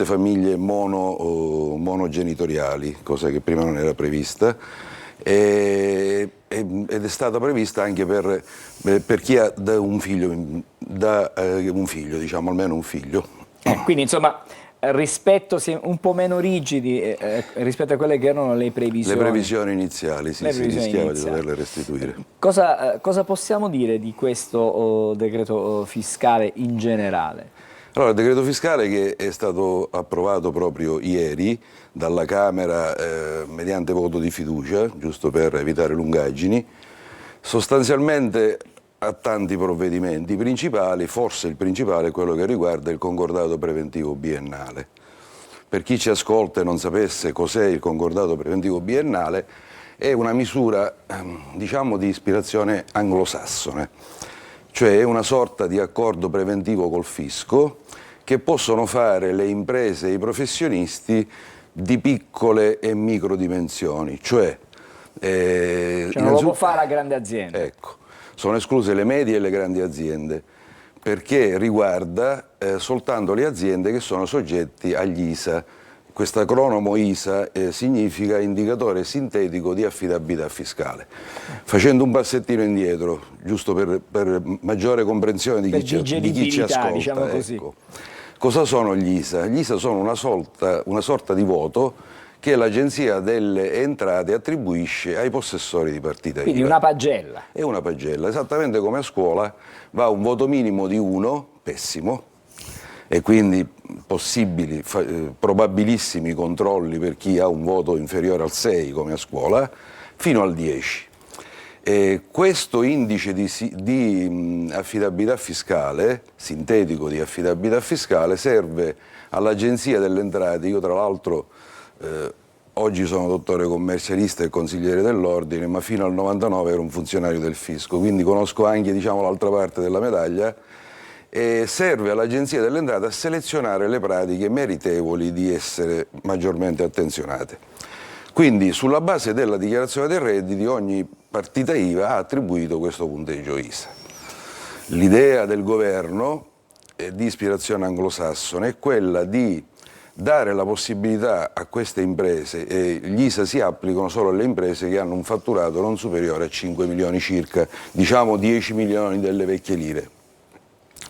famiglie monogenitoriali, cosa che prima non era prevista. Ed è stata prevista anche per chi ha un figlio, diciamo almeno un figlio. Quindi insomma rispetto un po' meno rigidi rispetto a quelle che erano le previsioni. Le previsioni iniziali, sì, si rischiava di doverle restituire. Cosa possiamo dire di questo decreto fiscale in generale? Allora, il decreto fiscale che è stato approvato proprio ieri dalla Camera mediante voto di fiducia, giusto per evitare lungaggini, sostanzialmente ha tanti provvedimenti principali, forse il principale è quello che riguarda il concordato preventivo biennale. Per chi ci ascolta e non sapesse cos'è il concordato preventivo biennale, è una misura, diciamo, di ispirazione anglosassone, cioè è una sorta di accordo preventivo col fisco che possono fare le imprese e i professionisti di piccole e micro dimensioni, cioè Cioè non lo può fare la grande azienda. Ecco, sono escluse le medie e le grandi aziende, perché riguarda soltanto le aziende che sono soggetti agli ISA. Questo acronimo ISA significa indicatore sintetico di affidabilità fiscale. Facendo un passettino indietro, giusto per maggiore comprensione di chi ci ascolta, diciamo così. ecco. Cosa sono gli ISA? Gli ISA sono una sorta di voto che l'Agenzia delle Entrate attribuisce ai possessori di partita IVA. Quindi una pagella. È una pagella, esattamente come a scuola va un voto minimo di 1, pessimo, e quindi probabilissimi controlli per chi ha un voto inferiore al 6 come a scuola, fino al 10. Questo indice di affidabilità fiscale, sintetico di affidabilità fiscale, serve all'Agenzia delle Entrate. Io tra l'altro oggi sono dottore commercialista e consigliere dell'ordine, ma fino al 99 ero un funzionario del fisco, quindi conosco anche, diciamo, l'altra parte della medaglia. E serve all'Agenzia delle Entrate a selezionare le pratiche meritevoli di essere maggiormente attenzionate. Quindi sulla base della dichiarazione dei redditi ogni partita IVA ha attribuito questo punteggio ISA. L'idea del governo di ispirazione anglosassone è quella di dare la possibilità a queste imprese, e gli ISA si applicano solo alle imprese che hanno un fatturato non superiore a 5 milioni circa, diciamo 10 milioni delle vecchie lire.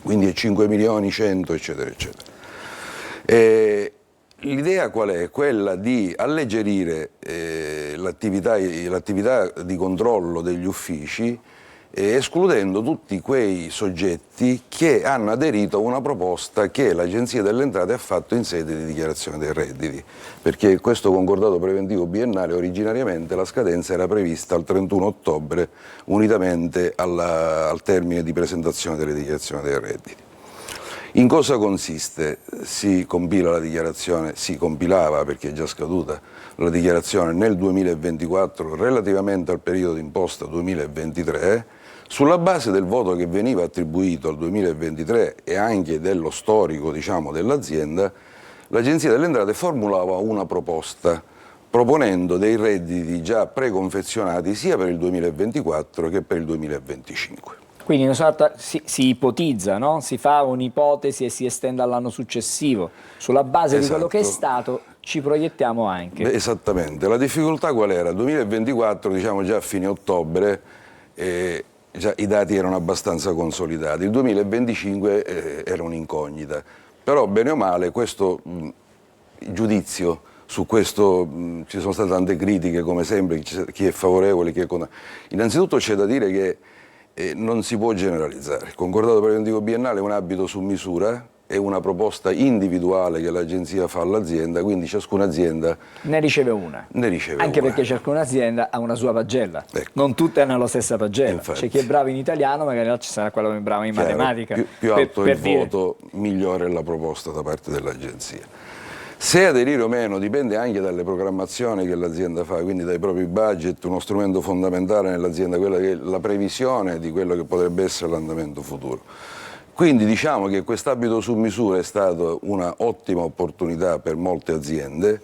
Quindi è 5 milioni, 100, eccetera, eccetera. L'idea qual è? Quella di alleggerire l'attività di controllo degli uffici, escludendo tutti quei soggetti che hanno aderito a una proposta che l'Agenzia delle Entrate ha fatto in sede di dichiarazione dei redditi, perché questo concordato preventivo biennale originariamente la scadenza era prevista al 31 ottobre unitamente al termine di presentazione delle dichiarazioni dei redditi. In cosa consiste? Si compila la dichiarazione, si compilava perché è già scaduta la dichiarazione nel 2024 relativamente al periodo d'imposta 2023, sulla base del voto che veniva attribuito al 2023 e anche dello storico, diciamo, dell'azienda, l'Agenzia delle Entrate formulava una proposta proponendo dei redditi già preconfezionati sia per il 2024 che per il 2025. Quindi si ipotizza, no? Si fa un'ipotesi e si estende all'anno successivo. Sulla base di quello che è stato ci proiettiamo anche. Esattamente. La difficoltà qual era? 2024, diciamo già a fine ottobre, già i dati erano abbastanza consolidati. Il 2025 era un'incognita. Però bene o male questo giudizio su questo ci sono state tante critiche, come sempre, chi è favorevole, chi è contro. Innanzitutto c'è da dire che non si può generalizzare. Il concordato preventivo biennale è un abito su misura, è una proposta individuale che l'agenzia fa all'azienda, quindi ciascuna azienda ne riceve una. Anche perché ciascuna azienda ha una sua pagella, ecco. Non tutte hanno la stessa pagella. Infatti. C'è chi è bravo in italiano, magari ci sarà quello che è bravo in matematica. Più alto è il voto, migliore è la proposta da parte dell'agenzia. Se aderire o meno dipende anche dalle programmazioni che l'azienda fa, quindi dai propri budget. Uno strumento fondamentale nell'azienda è quella che è la previsione di quello che potrebbe essere l'andamento futuro. Quindi diciamo che quest'abito su misura è stata una ottima opportunità per molte aziende,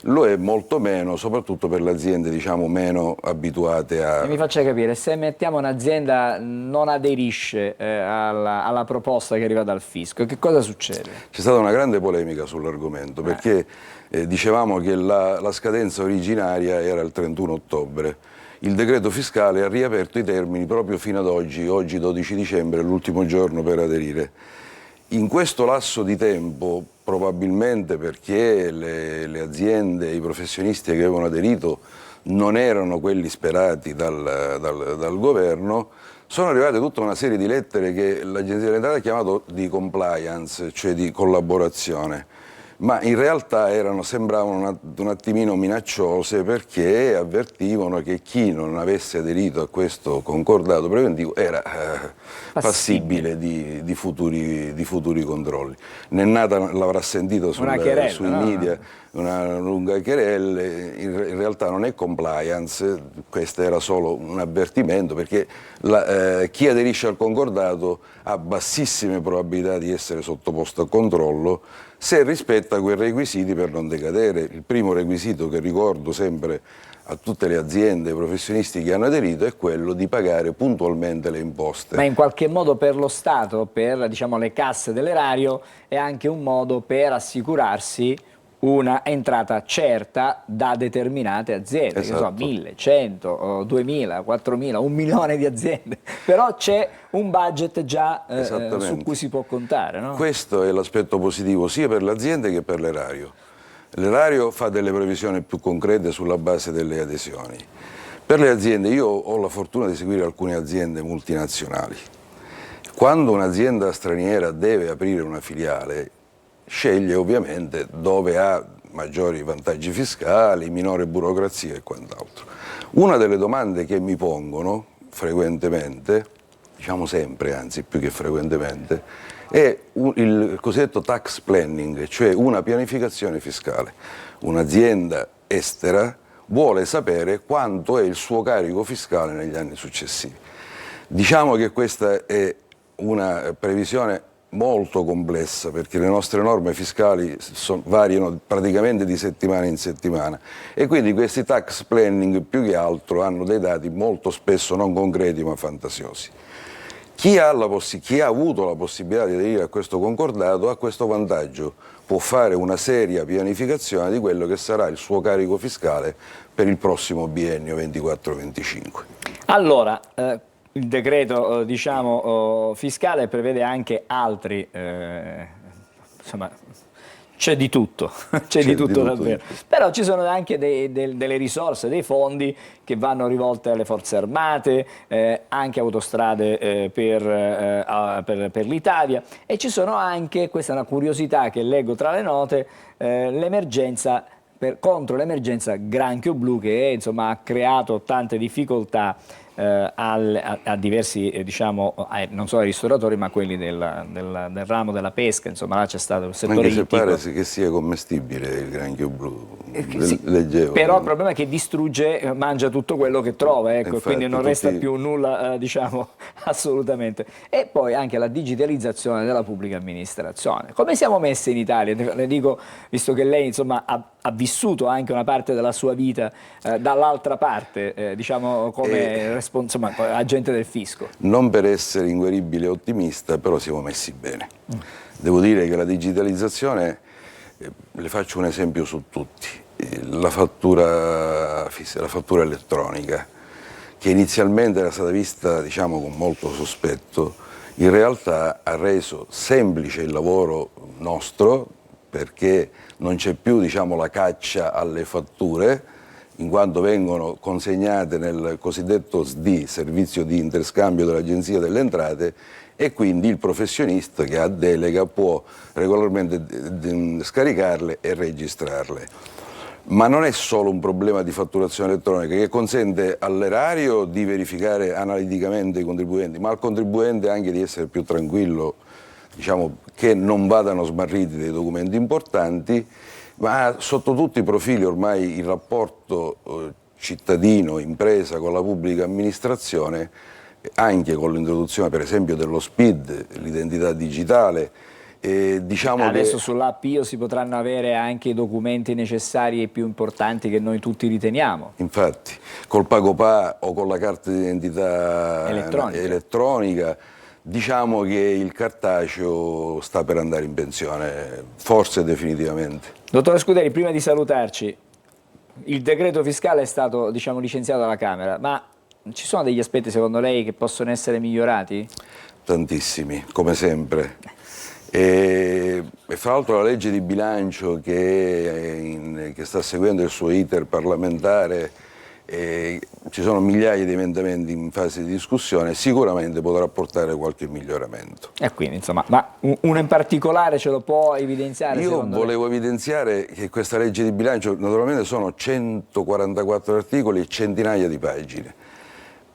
lo è molto meno, soprattutto per le aziende, diciamo, meno abituate a... Mi faccia capire, se mettiamo un'azienda non aderisce alla proposta che arriva dal fisco, che cosa succede? C'è stata una grande polemica sull'argomento, perché dicevamo che la scadenza originaria era il 31 ottobre. Il decreto fiscale ha riaperto i termini proprio fino ad oggi 12 dicembre, l'ultimo giorno per aderire. In questo lasso di tempo, probabilmente perché le aziende, i professionisti che avevano aderito non erano quelli sperati dal governo, sono arrivate tutta una serie di lettere che l'Agenzia delle Entrate ha chiamato di compliance, cioè di collaborazione, ma in realtà sembravano un attimino minacciose, perché avvertivano che chi non avesse aderito a questo concordato preventivo era passibile di futuri controlli. Nennata l'avrà sentito sui media, una lunga querela. In realtà non è compliance, questo era solo un avvertimento, perché chi aderisce al concordato ha bassissime probabilità di essere sottoposto a controllo, se rispetta quei requisiti per non decadere. Il primo requisito che ricordo sempre a tutte le aziende e professionisti che hanno aderito è quello di pagare puntualmente le imposte. Ma in qualche modo per lo Stato, per diciamo, le casse dell'erario, è anche un modo per assicurarsi una entrata certa da determinate aziende, Esatto. che so, 1000, 100, 2000, 4000, 1 milione di aziende, però c'è un budget già su cui si può contare, no? Questo è l'aspetto positivo sia per l'azienda che per l'erario. L'erario fa delle previsioni più concrete sulla base delle adesioni. Per le aziende, io ho la fortuna di seguire alcune aziende multinazionali. Quando un'azienda straniera deve aprire una filiale, sceglie ovviamente dove ha maggiori vantaggi fiscali, minore burocrazia e quant'altro. Una delle domande che mi pongono frequentemente, diciamo sempre, anzi più che frequentemente, è il cosiddetto tax planning, cioè una pianificazione fiscale. Un'azienda estera vuole sapere quanto è il suo carico fiscale negli anni successivi. Diciamo che questa è una previsione molto complessa perché le nostre norme fiscali variano praticamente di settimana in settimana e quindi questi tax planning più che altro hanno dei dati molto spesso non concreti ma fantasiosi. Chi ha avuto la possibilità di aderire a questo concordato ha questo vantaggio, può fare una seria pianificazione di quello che sarà il suo carico fiscale per il prossimo biennio 24-25. Allora, il decreto diciamo, fiscale prevede anche altri, insomma, c'è di tutto, c'è di tutto davvero. Però ci sono anche delle risorse, dei fondi che vanno rivolte alle forze armate, anche autostrade per l'Italia e ci sono anche, questa è una curiosità che leggo tra le note, l'emergenza contro l'emergenza granchio blu che insomma, ha creato tante difficoltà a diversi, diciamo, non solo ai ristoratori ma a quelli del ramo della pesca, insomma là c'è stato il settore anche se ittico. pare che sia commestibile il granchio blu, Sì, leggevo. però il problema è che distrugge, mangia tutto quello che trova, ecco, Infatti, quindi non resta più nulla, diciamo, assolutamente. E poi anche la digitalizzazione della pubblica amministrazione. Come siamo messi in Italia? Le dico, visto che lei insomma ha vissuto anche una parte della sua vita dall'altra parte, diciamo come insomma, agente del fisco. Non per essere inguaribile e ottimista, però siamo messi bene. Devo dire che la digitalizzazione, le faccio un esempio su tutti, la fattura elettronica, che inizialmente era stata vista diciamo, con molto sospetto, in realtà ha reso semplice il lavoro nostro perché non c'è più diciamo, la caccia alle fatture, in quanto vengono consegnate nel cosiddetto SD, servizio di interscambio dell'Agenzia delle Entrate, e quindi il professionista che ha delega può regolarmente scaricarle e registrarle. Ma non è solo un problema di fatturazione elettronica che consente all'erario di verificare analiticamente i contribuenti, ma al contribuente anche di essere più tranquillo, diciamo, che non vadano smarriti dei documenti importanti, ma sotto tutti i profili ormai il rapporto cittadino-impresa con la pubblica amministrazione, anche con l'introduzione per esempio dello SPID, l'identità digitale. Diciamo adesso che sull'app Io si potranno avere anche i documenti necessari e più importanti che noi tutti riteniamo. Infatti, col PagoPA o con la carta d'identità elettronica, diciamo che il cartaceo sta per andare in pensione, forse definitivamente. Dottore Scuderi, prima di salutarci, il decreto fiscale è stato diciamo, licenziato dalla Camera, ma ci sono degli aspetti secondo lei che possono essere migliorati? Tantissimi, come sempre. E fra l'altro la legge di bilancio che sta seguendo il suo iter parlamentare, ci sono migliaia di emendamenti in fase di discussione, sicuramente potrà portare qualche miglioramento. E quindi insomma, ma uno in particolare ce lo può evidenziare? Io volevo evidenziare che questa legge di bilancio naturalmente sono 144 articoli e centinaia di pagine.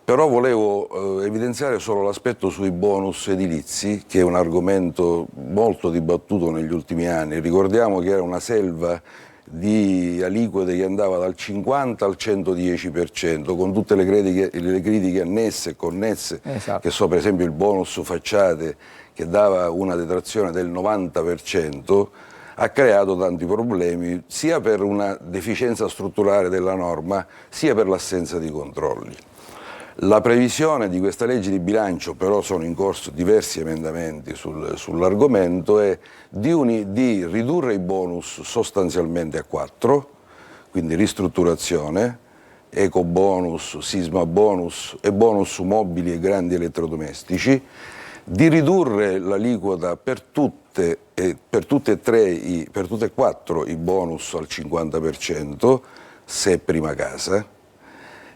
Però volevo evidenziare solo l'aspetto sui bonus edilizi, che è un argomento molto dibattuto negli ultimi anni. Ricordiamo che era una selva di aliquote che andava dal 50 al 110%, con tutte le critiche annesse e connesse, che so per esempio il bonus facciate che dava una detrazione del 90%, ha creato tanti problemi sia per una deficienza strutturale della norma sia per l'assenza di controlli. La previsione di questa legge di bilancio, però sono in corso diversi emendamenti sull'argomento, è di ridurre i bonus sostanzialmente a 4, quindi ristrutturazione, eco bonus, sisma bonus e bonus su mobili e grandi elettrodomestici, di ridurre l'aliquota per tutte e quattro i bonus al 50% se è prima casa,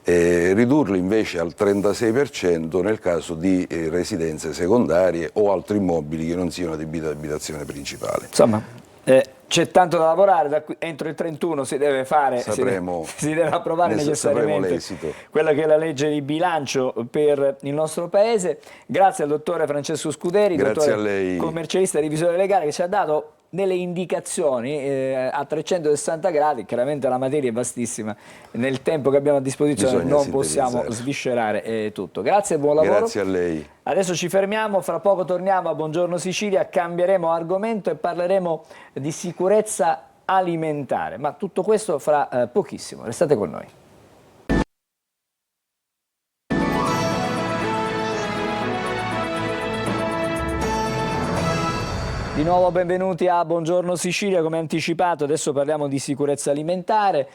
e ridurlo invece al 36% nel caso di residenze secondarie o altri immobili che non siano adibiti ad abitazione principale. Insomma, c'è tanto da lavorare, entro il 31 si deve fare, si deve approvare necessariamente quella che è la legge di bilancio per il nostro Paese. Grazie al dottore Francesco Scuderi, dottore commercialista e revisore legale, che ci ha dato delle indicazioni a 360 gradi, chiaramente la materia è vastissima, nel tempo che abbiamo a disposizione non possiamo sviscerare tutto. Grazie e buon lavoro. Grazie a lei. Adesso ci fermiamo, fra poco torniamo a Buongiorno Sicilia, cambieremo argomento e parleremo di sicurezza alimentare, ma tutto questo fra pochissimo, restate con noi. Di nuovo benvenuti a Buongiorno Sicilia, come anticipato adesso parliamo di sicurezza alimentare,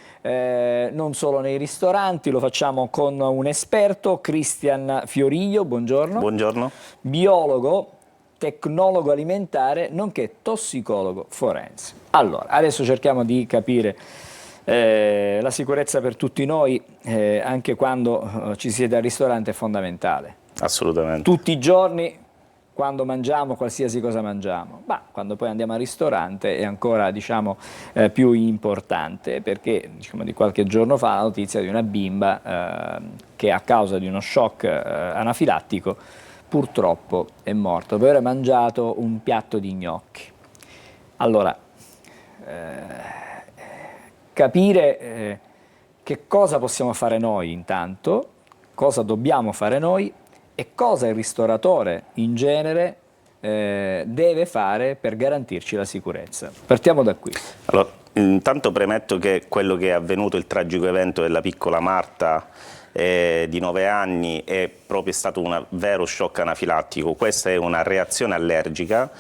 non solo nei ristoranti, lo facciamo con un esperto, Cristian Fioriglio, buongiorno. Buongiorno. Biologo, tecnologo alimentare, nonché tossicologo forense. Allora, adesso cerchiamo di capire la sicurezza per tutti noi, anche quando ci siete al ristorante, è fondamentale. Assolutamente. Tutti i giorni, quando mangiamo, qualsiasi cosa mangiamo, ma quando poi andiamo al ristorante è ancora, diciamo, più importante, perché di qualche giorno fa la notizia di una bimba che a causa di uno shock anafilattico purtroppo è morta dopo aver mangiato un piatto di gnocchi. Allora, capire che cosa possiamo fare noi intanto, cosa dobbiamo fare noi, e cosa il ristoratore in genere deve fare per garantirci la sicurezza. Partiamo da qui. Allora, intanto premetto che quello che è avvenuto, il tragico evento della piccola Marta di 9 anni, è proprio stato un vero shock anafilattico. Questa è una reazione allergica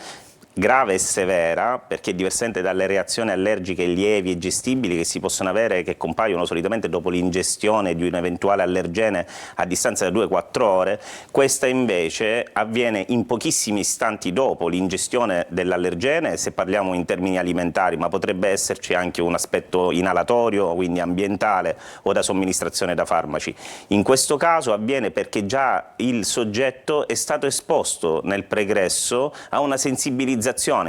grave e severa, perché diversamente dalle reazioni allergiche lievi e gestibili che si possono avere, che compaiono solitamente dopo l'ingestione di un eventuale allergene a distanza da 2-4 ore, questa invece avviene in pochissimi istanti dopo l'ingestione dell'allergene, se parliamo in termini alimentari, ma potrebbe esserci anche un aspetto inalatorio, quindi ambientale, o da somministrazione da farmaci. In questo caso avviene perché già il soggetto è stato esposto nel pregresso a una sensibilizzazione,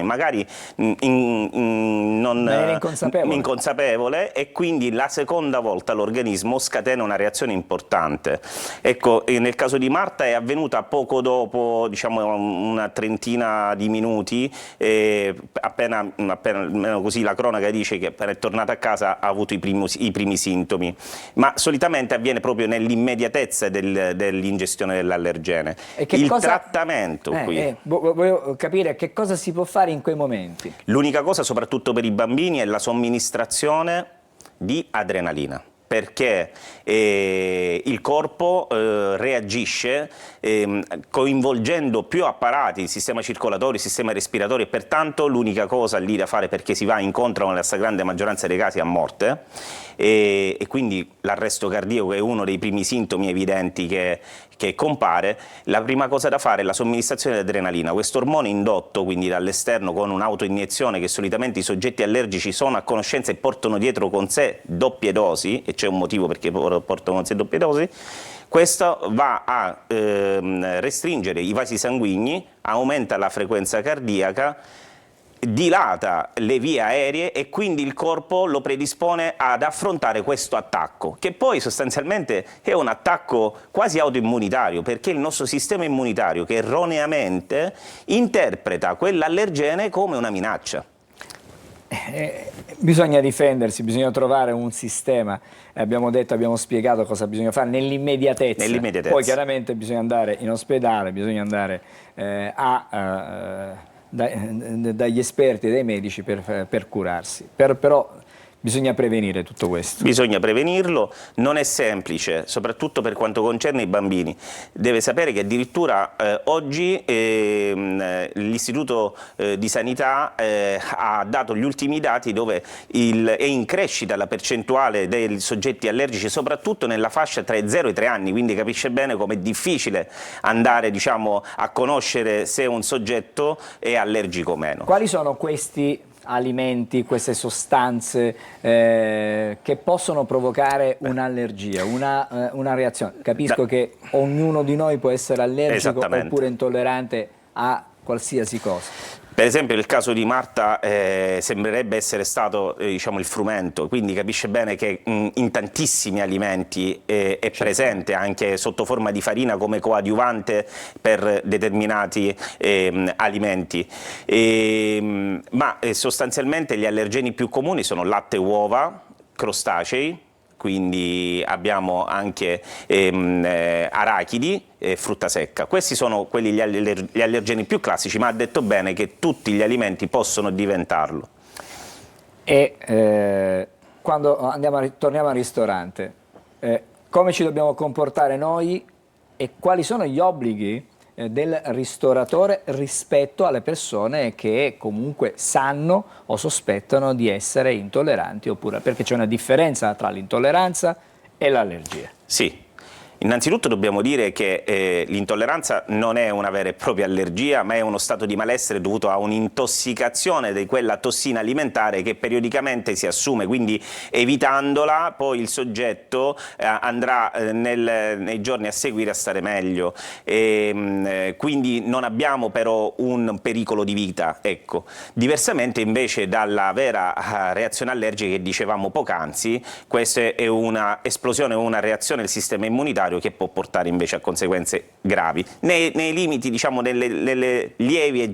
magari non inconsapevole, e quindi la seconda volta l'organismo scatena una reazione importante. Ecco, nel caso di Marta è avvenuta poco dopo, diciamo una trentina di minuti, appena almeno così la cronaca dice che appena è tornata a casa ha avuto i primi sintomi, ma solitamente avviene proprio nell'immediatezza dell'ingestione dell'allergene. Trattamento qui. Voglio capire che cosa si può fare in quei momenti. L'unica cosa, soprattutto per i bambini, è la somministrazione di adrenalina, perché il corpo reagisce coinvolgendo più apparati, il sistema circolatorio, il sistema respiratorio, e pertanto l'unica cosa lì da fare, perché si va incontro nella stragrande maggioranza dei casi a morte, e quindi l'arresto cardiaco è uno dei primi sintomi evidenti che compare. La prima cosa da fare è la somministrazione di adrenalina, questo ormone indotto quindi dall'esterno con un'autoiniezione che solitamente i soggetti allergici sono a conoscenza e portano dietro con sé doppie dosi, e c'è un motivo perché portano con sé doppie dosi. Questo va a restringere i vasi sanguigni, aumenta la frequenza cardiaca, dilata le vie aeree, e quindi il corpo lo predispone ad affrontare questo attacco, che poi sostanzialmente è un attacco quasi autoimmunitario, perché il nostro sistema immunitario, che erroneamente interpreta quell'allergene come una minaccia. Bisogna difendersi, bisogna trovare un sistema, abbiamo spiegato cosa bisogna fare nell'immediatezza. Poi chiaramente bisogna andare in ospedale, bisogna andare a dagli esperti e dai medici per curarsi. Però bisogna prevenire tutto questo. Bisogna prevenirlo, non è semplice, soprattutto per quanto concerne i bambini. Deve sapere che addirittura oggi l'Istituto di Sanità ha dato gli ultimi dati dove è in crescita la percentuale dei soggetti allergici, soprattutto nella fascia tra i 0 e i 3 anni, quindi capisce bene com'è difficile andare, diciamo, a conoscere se un soggetto è allergico o meno. Quali sono questi alimenti, queste sostanze che possono provocare un'allergia, una reazione? Capisco che ognuno di noi può essere allergico oppure intollerante a qualsiasi cosa. Per esempio nel caso di Marta sembrerebbe essere stato diciamo, il frumento, quindi capisce bene che in tantissimi alimenti è presente anche sotto forma di farina come coadiuvante per determinati alimenti. Ma sostanzialmente gli allergeni più comuni sono latte e uova, crostacei, quindi abbiamo anche arachidi e frutta secca. Questi sono quelli gli allergeni più classici, ma ha detto bene che tutti gli alimenti possono diventarlo. E quando torniamo al ristorante, come ci dobbiamo comportare noi e quali sono gli obblighi del ristoratore rispetto alle persone che comunque sanno o sospettano di essere intolleranti, oppure perché c'è una differenza tra l'intolleranza e l'allergia? Sì. Innanzitutto dobbiamo dire che l'intolleranza non è una vera e propria allergia, ma è uno stato di malessere dovuto a un'intossicazione di quella tossina alimentare che periodicamente si assume, quindi evitandola poi il soggetto andrà nei giorni a seguire a stare meglio. Quindi non abbiamo però un pericolo di vita, ecco. Diversamente invece dalla vera reazione allergica che dicevamo poc'anzi, questa è una esplosione o una reazione del sistema immunitario che può portare invece a conseguenze gravi. Nei limiti, diciamo, delle lievi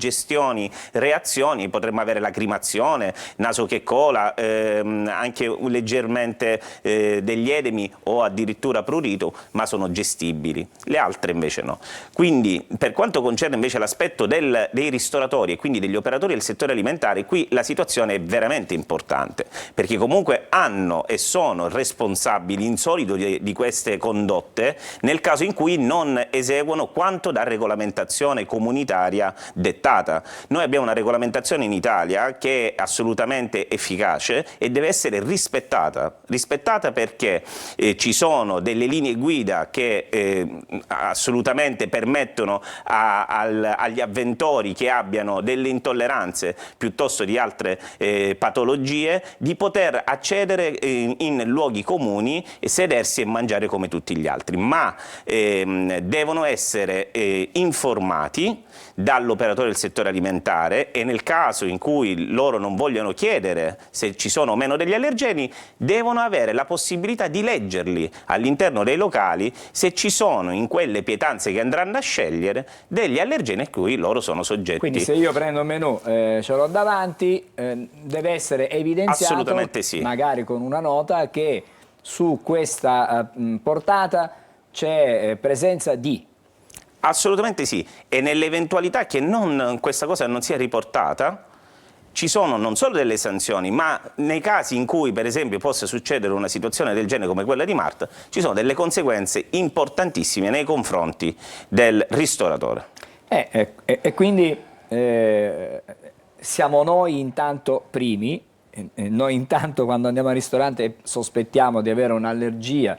reazioni potremmo avere lacrimazione, naso che cola, anche leggermente degli edemi o addirittura prurito, ma sono gestibili. Le altre invece no. Quindi per quanto concerne invece l'aspetto dei ristoratori e quindi degli operatori del settore alimentare, qui la situazione è veramente importante, perché comunque hanno e sono responsabili in solito di queste condotte nel caso in cui non eseguono quanto da regolamentazione comunitaria dettata. Noi abbiamo una regolamentazione in Italia che è assolutamente efficace e deve essere rispettata perché ci sono delle linee guida che assolutamente permettono agli avventori che abbiano delle intolleranze piuttosto di altre patologie di poter accedere in luoghi comuni e sedersi e mangiare come tutti gli altri, ma devono essere informati dall'operatore del settore alimentare e nel caso in cui loro non vogliono chiedere se ci sono o meno degli allergeni, devono avere la possibilità di leggerli all'interno dei locali se ci sono in quelle pietanze che andranno a scegliere degli allergeni a cui loro sono soggetti. Quindi se io prendo un menù, ce l'ho davanti, deve essere evidenziato, assolutamente sì, magari con una nota, che su questa portata c'è presenza di... Assolutamente sì, e nell'eventualità che questa cosa non sia riportata, ci sono non solo delle sanzioni, ma nei casi in cui per esempio possa succedere una situazione del genere come quella di Marta, ci sono delle conseguenze importantissime nei confronti del ristoratore. E quindi siamo noi intanto primi, noi intanto quando andiamo al ristorante e sospettiamo di avere un'allergia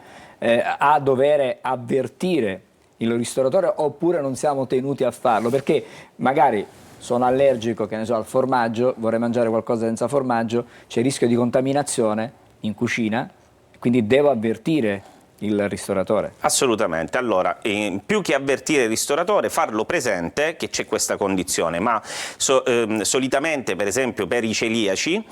a dover avvertire il ristoratore, oppure non siamo tenuti a farlo perché magari sono allergico, che ne so, al formaggio, vorrei mangiare qualcosa senza formaggio, c'è il rischio di contaminazione in cucina, quindi devo avvertire il ristoratore. Assolutamente, allora più che avvertire il ristoratore, farlo presente che c'è questa condizione, ma solitamente per esempio per i celiaci,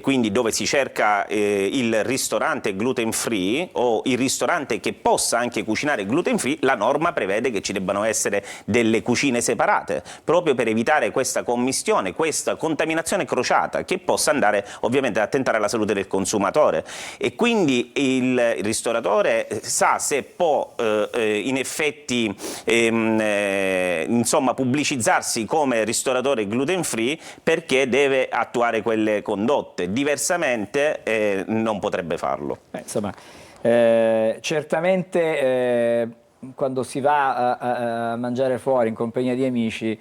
quindi dove si cerca il ristorante gluten free o il ristorante che possa anche cucinare gluten free, la norma prevede che ci debbano essere delle cucine separate, proprio per evitare questa commistione, questa contaminazione crociata che possa andare ovviamente ad attentare alla salute del consumatore, e quindi il ristoratore sa se può in effetti insomma, pubblicizzarsi come ristoratore gluten free, perché deve attuare quelle condotte, diversamente non potrebbe farlo. Insomma, certamente quando si va a mangiare fuori in compagnia di amici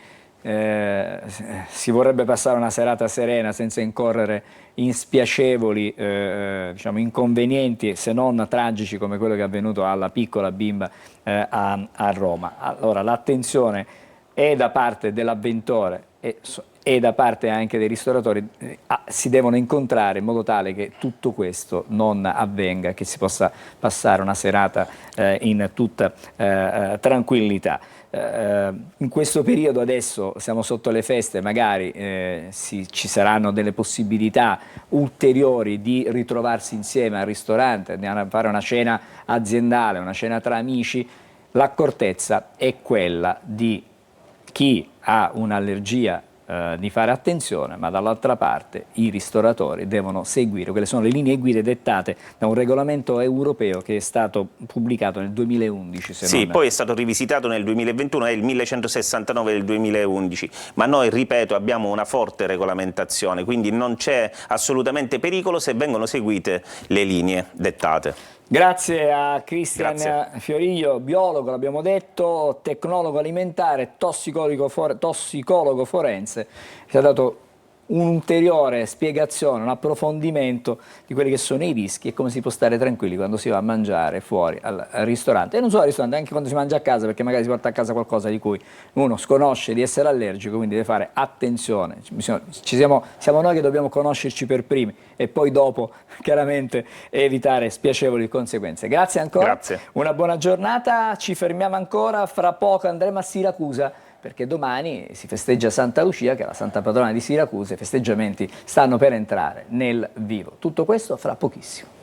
si vorrebbe passare una serata serena senza incorrere in spiacevoli diciamo, inconvenienti, se non tragici, come quello che è avvenuto alla piccola bimba a Roma. Allora l'attenzione è da parte dell'avventore e da parte anche dei ristoratori, si devono incontrare in modo tale che tutto questo non avvenga, che si possa passare una serata in tutta tranquillità. In questo periodo adesso siamo sotto le feste, magari ci saranno delle possibilità ulteriori di ritrovarsi insieme al ristorante, andiamo a fare una cena aziendale, una cena tra amici. L'accortezza è quella di chi ha un'allergia di fare attenzione, ma dall'altra parte i ristoratori devono seguire quelle sono le linee guida dettate da un regolamento europeo che è stato pubblicato nel 2011. Sì, poi è stato rivisitato nel 2021, è il 1169 del 2011, ma noi, ripeto, abbiamo una forte regolamentazione, quindi non c'è assolutamente pericolo se vengono seguite le linee dettate. Grazie a Cristian Fioriglio, biologo, l'abbiamo detto, tecnologo alimentare, tossicologo forense, ci ha dato un'ulteriore spiegazione, un approfondimento di quelli che sono i rischi e come si può stare tranquilli quando si va a mangiare fuori al ristorante, e non solo al ristorante, anche quando si mangia a casa, perché magari si porta a casa qualcosa di cui uno sconosce di essere allergico, quindi deve fare attenzione. Siamo noi che dobbiamo conoscerci per primi e poi dopo chiaramente evitare spiacevoli conseguenze. Grazie ancora, Grazie. Una buona giornata, ci fermiamo ancora, fra poco andremo a Siracusa, perché domani si festeggia Santa Lucia, che è la santa patrona di Siracusa, e i festeggiamenti stanno per entrare nel vivo. Tutto questo fra pochissimo.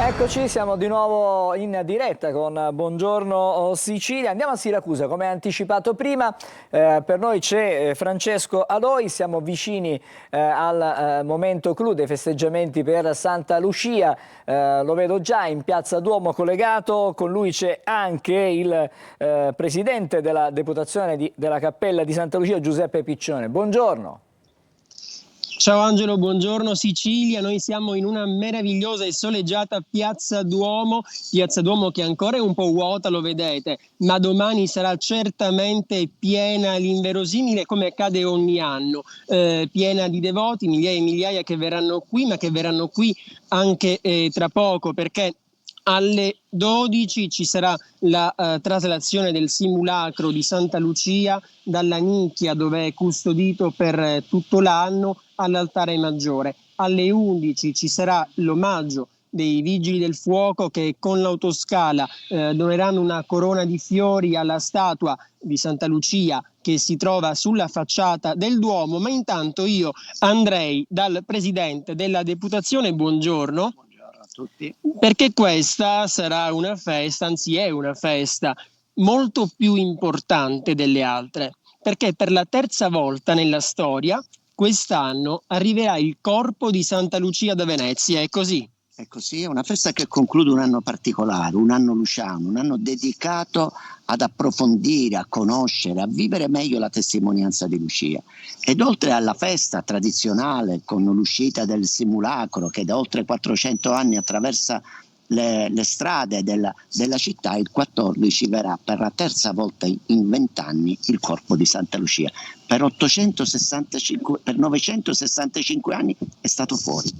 Eccoci, siamo di nuovo in diretta con Buongiorno Sicilia. Andiamo a Siracusa, come anticipato prima. Per noi c'è Francesco Aloi, siamo vicini al momento clou dei festeggiamenti per Santa Lucia. Lo vedo già in Piazza Duomo collegato, con lui c'è anche il presidente della Deputazione della Cappella di Santa Lucia, Giuseppe Piccione. Buongiorno. Ciao Angelo, buongiorno Sicilia, noi siamo in una meravigliosa e soleggiata Piazza Duomo che ancora è un po' vuota, lo vedete, ma domani sarà certamente piena all'inverosimile, come accade ogni anno, piena di devoti, migliaia e migliaia che verranno qui, ma che verranno qui anche tra poco, perché alle 12 ci sarà la traslazione del simulacro di Santa Lucia dalla nicchia, dove è custodito per tutto l'anno, all'altare maggiore. Alle 11 ci sarà l'omaggio dei Vigili del Fuoco che con l'autoscala doneranno una corona di fiori alla statua di Santa Lucia che si trova sulla facciata del Duomo, ma intanto io andrei dal Presidente della Deputazione, buongiorno. Tutti. Perché questa sarà una festa, anzi è una festa molto più importante delle altre, perché per la terza volta nella storia quest'anno arriverà il corpo di Santa Lucia da Venezia, è così? È così, è una festa che conclude un anno particolare, un anno luciano, un anno dedicato ad approfondire, a conoscere, a vivere meglio la testimonianza di Lucia. Ed oltre alla festa tradizionale con l'uscita del simulacro che da oltre 400 anni attraversa le strade della città, il 14 verrà per la terza volta in 20 anni il corpo di Santa Lucia. Per 965 anni è stato fuori,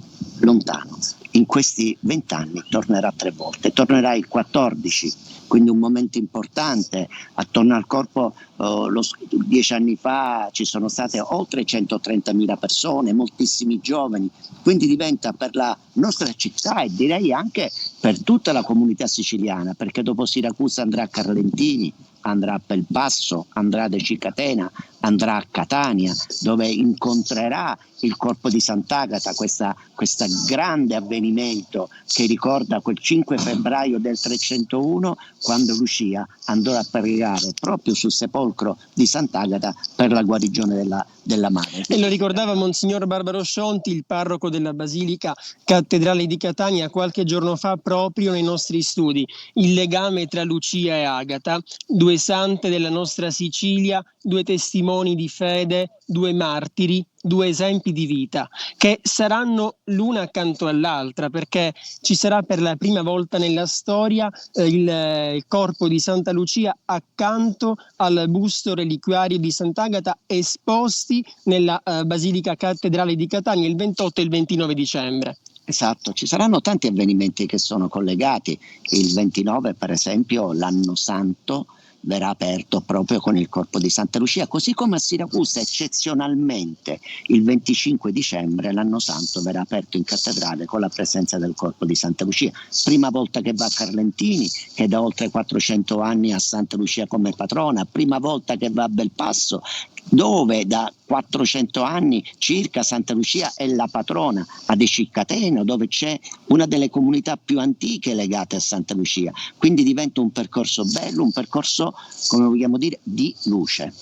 lontano. In questi 20 anni tornerà 3 volte, tornerà il 14, quindi un momento importante. Attorno al corpo 10 anni fa ci sono state oltre 130.000 persone, moltissimi giovani, quindi diventa per la nostra città e direi anche per tutta la comunità siciliana, perché dopo Siracusa andrà a Carlentini, andrà a Pelpasso, andrà a De Cicatena, andrà a Catania, dove incontrerà il Corpo di Sant'Agata, questo grande avvenimento che ricorda quel 5 febbraio del 301, quando Lucia andò a pregare proprio sul sepolcro di Sant'Agata per la guarigione della madre. E lo ricordava Monsignor Barbaro Scionti, il parroco della Basilica Cattedrale di Catania, qualche giorno fa proprio nei nostri studi. Il legame tra Lucia e Agata, due sante della nostra Sicilia, due testimoni di fede, due martiri, due esempi di vita, che saranno l'una accanto all'altra, perché ci sarà per la prima volta nella storia il corpo di Santa Lucia accanto al busto reliquiario di Sant'Agata, esposti nella Basilica Cattedrale di Catania il 28 e il 29 dicembre. Esatto, ci saranno tanti avvenimenti che sono collegati. Il 29, per esempio, l'anno santo verrà aperto proprio con il corpo di Santa Lucia, così come a Siracusa eccezionalmente il 25 dicembre l'anno santo verrà aperto in cattedrale con la presenza del corpo di Santa Lucia. Prima volta che va a Carlentini, che da oltre 400 anni ha Santa Lucia come patrona, prima volta che va a Belpasso, dove da 400 anni circa Santa Lucia è la patrona, ad Eciccateno, dove c'è una delle comunità più antiche legate a Santa Lucia. Quindi diventa un percorso bello, un percorso, come vogliamo dire, di luce.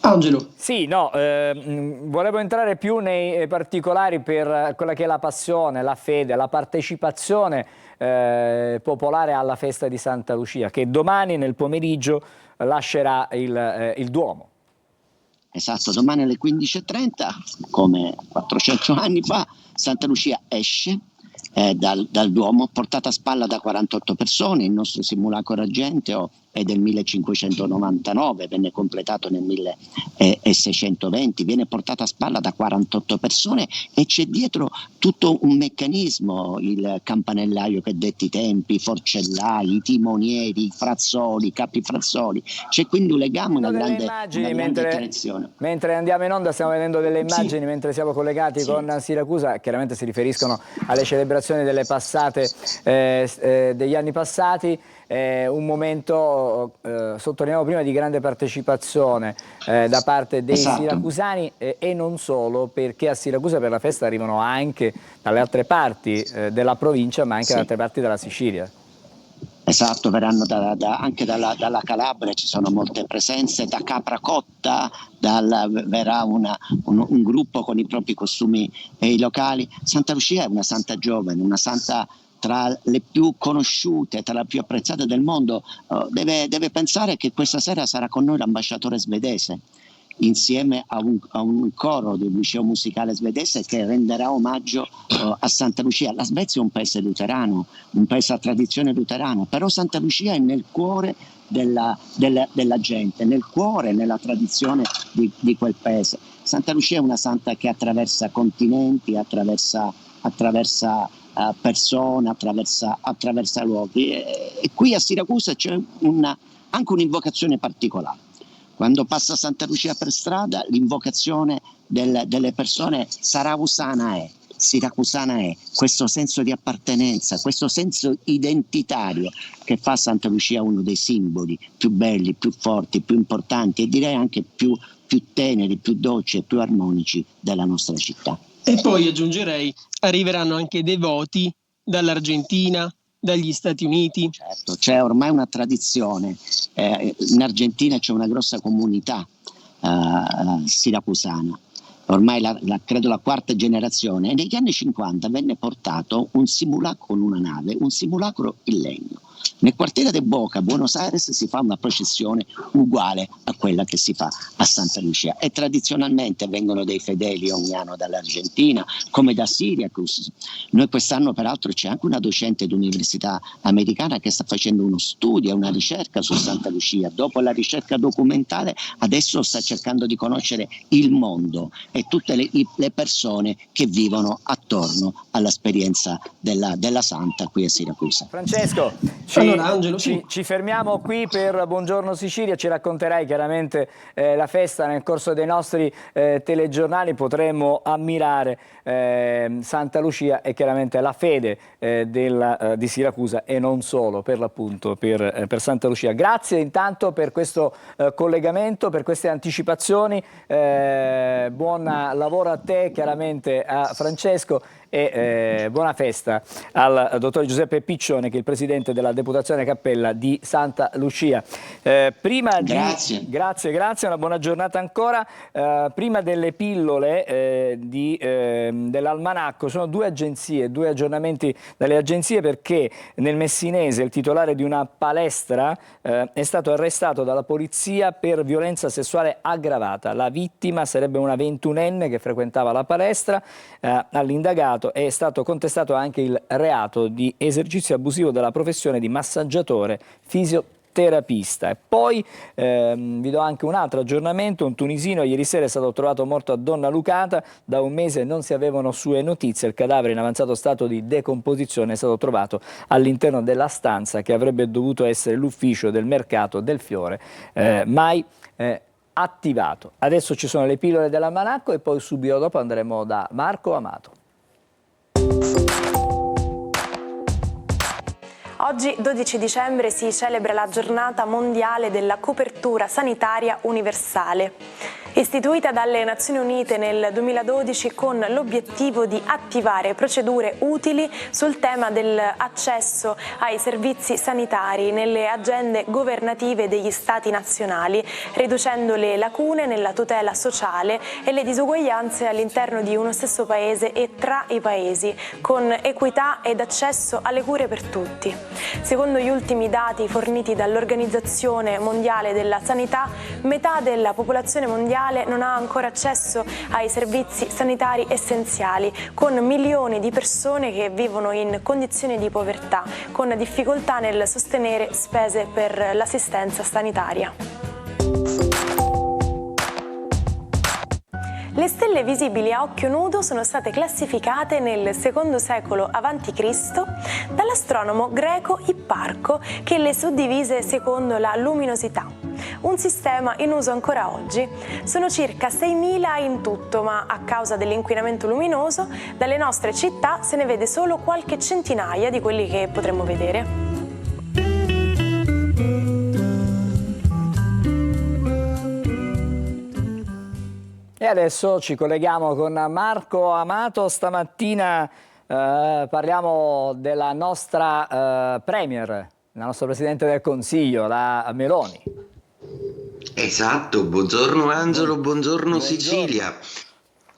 Angelo. Sì, no, volevo entrare più nei particolari per quella che è la passione, la fede, la partecipazione popolare alla festa di Santa Lucia, che domani nel pomeriggio lascerà il Duomo. Esatto, domani alle 15:30, come 400 anni fa, Santa Lucia esce dal Duomo, portata a spalla da 48 persone. Il nostro simulacro argenteo è del 1599, venne completato nel 1620, viene portata a spalla da 48 persone e c'è dietro tutto un meccanismo, il campanellaio che detti i tempi, i forcellai, i timonieri, i frazzoli, i capifrazzoli. C'è quindi un legame, una grande attenzione. Mentre andiamo in onda stiamo vedendo delle immagini, mentre siamo collegati con Siracusa, chiaramente si riferiscono alle celebrazioni delle degli anni passati. Un momento, sottolineiamo prima, di grande partecipazione da parte dei siracusani e non solo, perché a Siracusa per la festa arrivano anche dalle altre parti della provincia, ma anche da altre parti della Sicilia. Esatto, verranno anche dalla Calabria, ci sono molte presenze, da Capracotta verrà un gruppo con i propri costumi e i locali. Santa Lucia è una santa giovane, una santa tra le più conosciute, tra le più apprezzate del mondo. Deve pensare che questa sera sarà con noi l'ambasciatore svedese, insieme a un coro del liceo musicale svedese che renderà omaggio a Santa Lucia. La Svezia è un paese luterano, un paese a tradizione luterana, però Santa Lucia è nel cuore della gente, nel cuore, nella tradizione di quel paese. Santa Lucia è una santa che attraversa continenti, attraversa persone, attraversa luoghi, e qui a Siracusa c'è anche un'invocazione particolare. Quando passa Santa Lucia per strada, l'invocazione delle persone siracusana è questo senso di appartenenza, questo senso identitario che fa Santa Lucia uno dei simboli più belli, più forti, più importanti e direi anche più teneri, più dolci e più armonici della nostra città. E poi aggiungerei, arriveranno anche devoti dall'Argentina, dagli Stati Uniti. Certo, c'è ormai una tradizione. In Argentina c'è una grossa comunità siracusana, ormai credo la quarta generazione, e negli anni 50 venne portato un simulacro con una nave, un simulacro in legno. Nel quartiere de Boca, a Buenos Aires, si fa una processione uguale a quella che si fa a Santa Lucia e tradizionalmente vengono dei fedeli ogni anno dall'Argentina come da Syracuse. Noi quest'anno peraltro c'è anche una docente d'università americana che sta facendo uno studio, una ricerca su Santa Lucia. Dopo la ricerca documentale adesso sta cercando di conoscere il mondo e tutte le persone che vivono attorno all'esperienza della santa qui a Siracusa. Francesco, Allora, Angelo, ci fermiamo qui per Buongiorno Sicilia, ci racconterai chiaramente la festa nel corso dei nostri telegiornali, potremo ammirare Santa Lucia e chiaramente la fede di Siracusa e non solo, per l'appunto per Santa Lucia. Grazie intanto per questo collegamento, per queste anticipazioni, buon lavoro a te, chiaramente a Francesco, e buona festa al dottor Giuseppe Piccione, che è il presidente della Deputazione Cappella di Santa Lucia. Grazie. Grazie, una buona giornata ancora. Prima delle pillole dell'almanacco, sono due aggiornamenti dalle agenzie, perché nel Messinese il titolare di una palestra è stato arrestato dalla polizia per violenza sessuale aggravata. La vittima sarebbe una 21enne che frequentava la palestra. All'indagato è stato contestato anche il reato di esercizio abusivo della professione di massaggiatore fisioterapista. E poi vi do anche un altro aggiornamento. Un tunisino ieri sera è stato trovato morto a Donna Lucata, da un mese non si avevano sue notizie. Il cadavere in avanzato stato di decomposizione è stato trovato all'interno della stanza che avrebbe dovuto essere l'ufficio del mercato del fiore, mai attivato. Adesso ci sono le pillole dell'almanacco e poi subito dopo andremo da Marco Amato. Oggi, 12 dicembre, si celebra la giornata mondiale della copertura sanitaria universale. Istituita dalle Nazioni Unite nel 2012 con l'obiettivo di attivare procedure utili sul tema dell'accesso ai servizi sanitari nelle agende governative degli Stati nazionali, riducendo le lacune nella tutela sociale e le disuguaglianze all'interno di uno stesso paese e tra i paesi, con equità ed accesso alle cure per tutti. Secondo gli ultimi dati forniti dall'Organizzazione Mondiale della Sanità, metà della popolazione mondiale non ha ancora accesso ai servizi sanitari essenziali, con milioni di persone che vivono in condizioni di povertà, con difficoltà nel sostenere spese per l'assistenza sanitaria. Le stelle visibili a occhio nudo sono state classificate nel II secolo a.C. dall'astronomo greco Ipparco, che le suddivise secondo la luminosità. Un sistema in uso ancora oggi. Sono circa 6.000 in tutto, ma a causa dell'inquinamento luminoso dalle nostre città se ne vede solo qualche centinaia di quelli che potremmo vedere. E adesso ci colleghiamo con Marco Amato. Stamattina parliamo della nostra Premier, la nostra Presidente del Consiglio, la Meloni. Esatto, buongiorno Angelo, buongiorno Sicilia.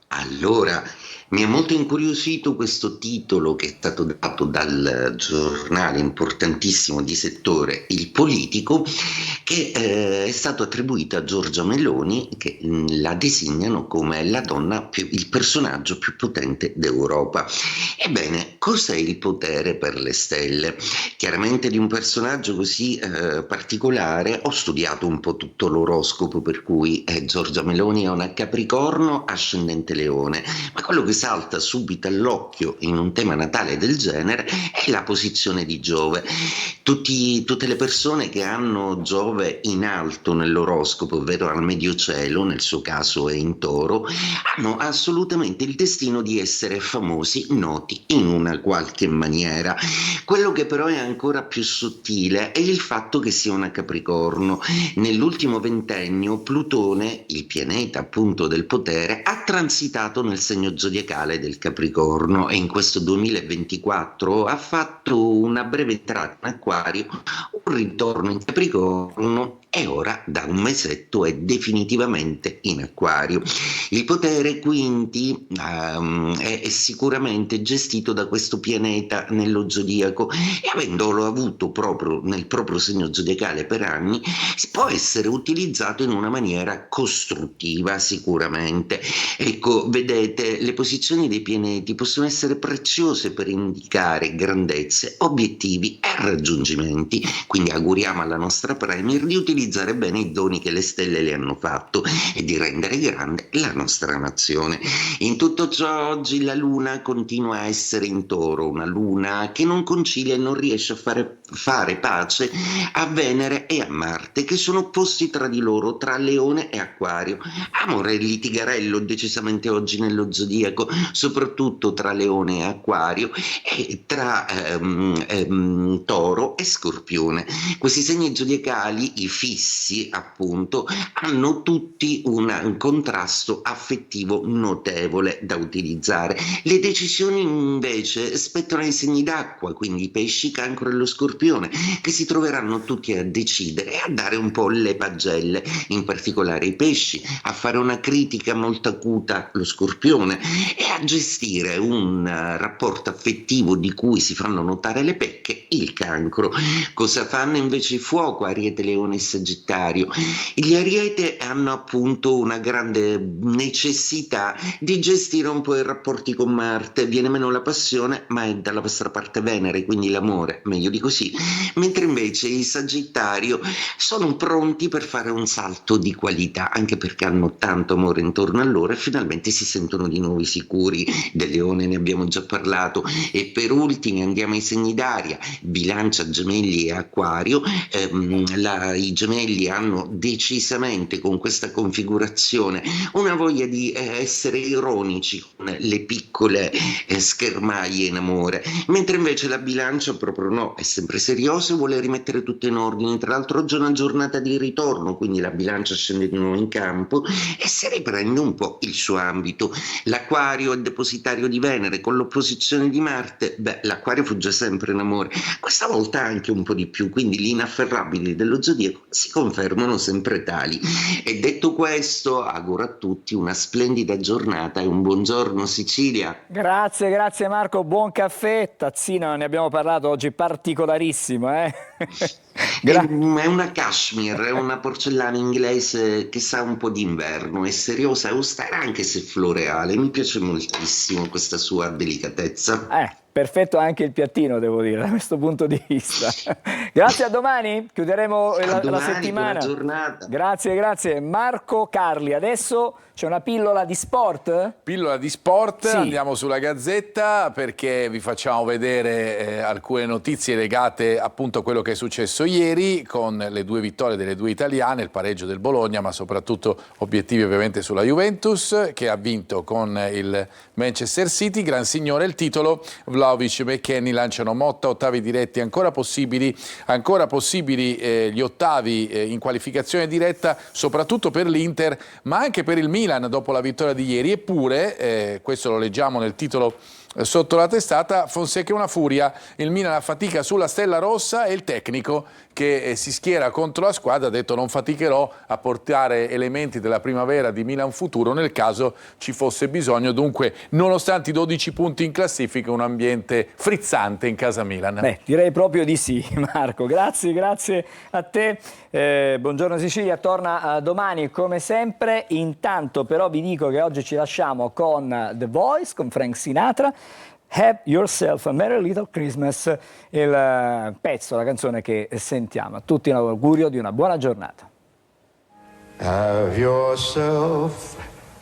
Allora, mi ha molto incuriosito questo titolo che è stato dato dal giornale importantissimo di settore Il Politico, che è stato attribuito a Giorgia Meloni, che la designano come la donna il personaggio più potente d'Europa. Ebbene, cos'è il potere per le stelle? Chiaramente di un personaggio così particolare ho studiato un po' tutto l'oroscopo, per cui Giorgia Meloni è una Capricorno ascendente Leone, ma quello che salta subito all'occhio in un tema natale del genere è la posizione di Giove. Tutte le persone che hanno Giove in alto nell'oroscopo, ovvero al medio cielo, nel suo caso è in Toro, hanno assolutamente il destino di essere famosi, noti in una qualche maniera. Quello che però è ancora più sottile è il fatto che sia una Capricorno. Nell'ultimo ventennio Plutone, il pianeta appunto del potere, ha transitato nel segno zodiacale del Capricorno e in questo 2024 ha fatto una breve entrata in Acquario, un ritorno in Capricorno e ora da un mesetto è definitivamente in Acquario. Il potere quindi è sicuramente gestito da questo pianeta nello zodiaco e avendolo avuto proprio nel proprio segno zodiacale per anni può essere utilizzato in una maniera costruttiva sicuramente. Ecco, vedete, le posizioni dei pianeti possono essere preziose per indicare grandezze, obiettivi e raggiungimenti, quindi auguriamo alla nostra Premier di utilizzare utilizzare bene i doni che le stelle le hanno fatto e di rendere grande la nostra nazione. In tutto ciò oggi la Luna continua a essere in Toro, una Luna che non concilia e non riesce a fare pace a Venere e a Marte, che sono opposti tra di loro, tra Leone e Acquario. Amore litigarello decisamente oggi nello zodiaco, soprattutto tra Leone e Acquario e tra Toro e Scorpione. Questi segni zodiacali, i fissi appunto, hanno tutti un contrasto affettivo notevole da utilizzare. Le decisioni invece spettano ai segni d'acqua, quindi Pesci, Cancro e lo Scorpione, che si troveranno tutti a decidere e a dare un po' le pagelle, in particolare i Pesci, a fare una critica molto acuta lo Scorpione e a gestire un rapporto affettivo di cui si fanno notare le pecche il Cancro. Cosa fanno invece i Fuoco, Ariete, Leone e Sagittario? Gli Ariete hanno appunto una grande necessità di gestire un po' i rapporti con Marte, viene meno la passione, ma è dalla vostra parte Venere, quindi l'amore, meglio di così. Mentre invece i Sagittario sono pronti per fare un salto di qualità, anche perché hanno tanto amore intorno a loro e finalmente si sentono di nuovo sicuri. Del Leone ne abbiamo già parlato. E per ultimi andiamo ai segni d'aria, Bilancia, Gemelli e Acquario. I Gemelli hanno decisamente con questa configurazione una voglia di essere ironici con le piccole schermaglie in amore, mentre invece la Bilancia proprio no, è sempre seriosa e vuole rimettere tutto in ordine. Tra l'altro oggi è una giornata di ritorno, quindi la Bilancia scende di nuovo in campo e si riprende un po' il suo ambito. L'Acquario è depositario di Venere, con l'opposizione di Marte, l'Acquario fugge sempre in amore, questa volta anche un po' di più, quindi gli inafferrabili dello zodiaco si confermano sempre tali. E detto questo, auguro a tutti una splendida giornata e un buongiorno Sicilia. Grazie Marco, buon caffè, tazzina, ne abbiamo parlato oggi, particolarissimo. È una cashmere, è una porcellana inglese che sa un po' d'inverno, è seriosa, è austera anche se floreale, mi piace moltissimo questa sua delicatezza. Perfetto anche il piattino, devo dire, da questo punto di vista. Grazie, a domani, chiuderemo la settimana. Buona giornata. Grazie. Marco Carli, adesso c'è una pillola di sport? Pillola di sport, sì. Andiamo sulla Gazzetta perché vi facciamo vedere alcune notizie legate appunto a quello che è successo ieri con le 2 vittorie delle 2 italiane, il pareggio del Bologna, ma soprattutto obiettivi ovviamente sulla Juventus che ha vinto con il Manchester City, gran signore il titolo. Vlahovic e McKennie lanciano Motta, ottavi diretti ancora possibili gli ottavi in qualificazione diretta, soprattutto per l'Inter, ma anche per il Milan dopo la vittoria di ieri. Eppure, questo lo leggiamo nel titolo sotto la testata, Fonseca è una furia, il Milan fatica sulla stella rossa e il tecnico che si schiera contro la squadra ha detto non faticherò a portare elementi della primavera di Milan futuro nel caso ci fosse bisogno. Dunque, nonostante i 12 punti in classifica, un ambiente frizzante in casa Milan. Direi proprio di sì, Marco. Grazie a te. Buongiorno Sicilia, torna domani come sempre. Intanto però vi dico che oggi ci lasciamo con The Voice, con Frank Sinatra. Have Yourself a Merry Little Christmas, il pezzo, la canzone che sentiamo. A tutti un augurio di una buona giornata. Have yourself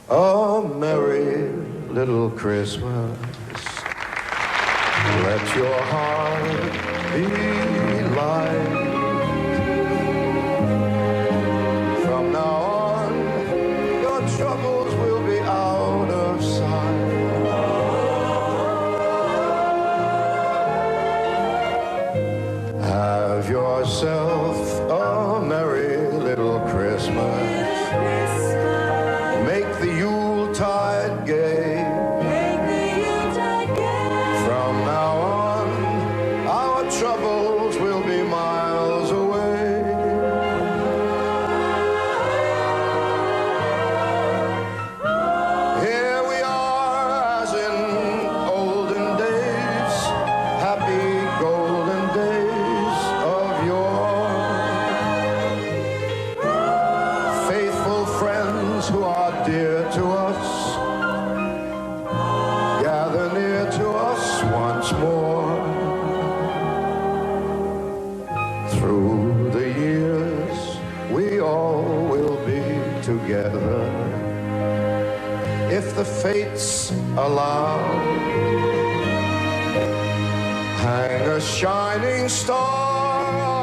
a merry little Christmas. Let your heart be light. From now on, your troubles will be out of sight. Have yourself a merry little Christmas. Make the Yuletide gay. From now on, our troubles will be miles away. Here we are as in olden days, happy golden days of yore. Faithful friends who are dear to us, gather near to us once more. Through the years we together if the fates allow. Hang a shining star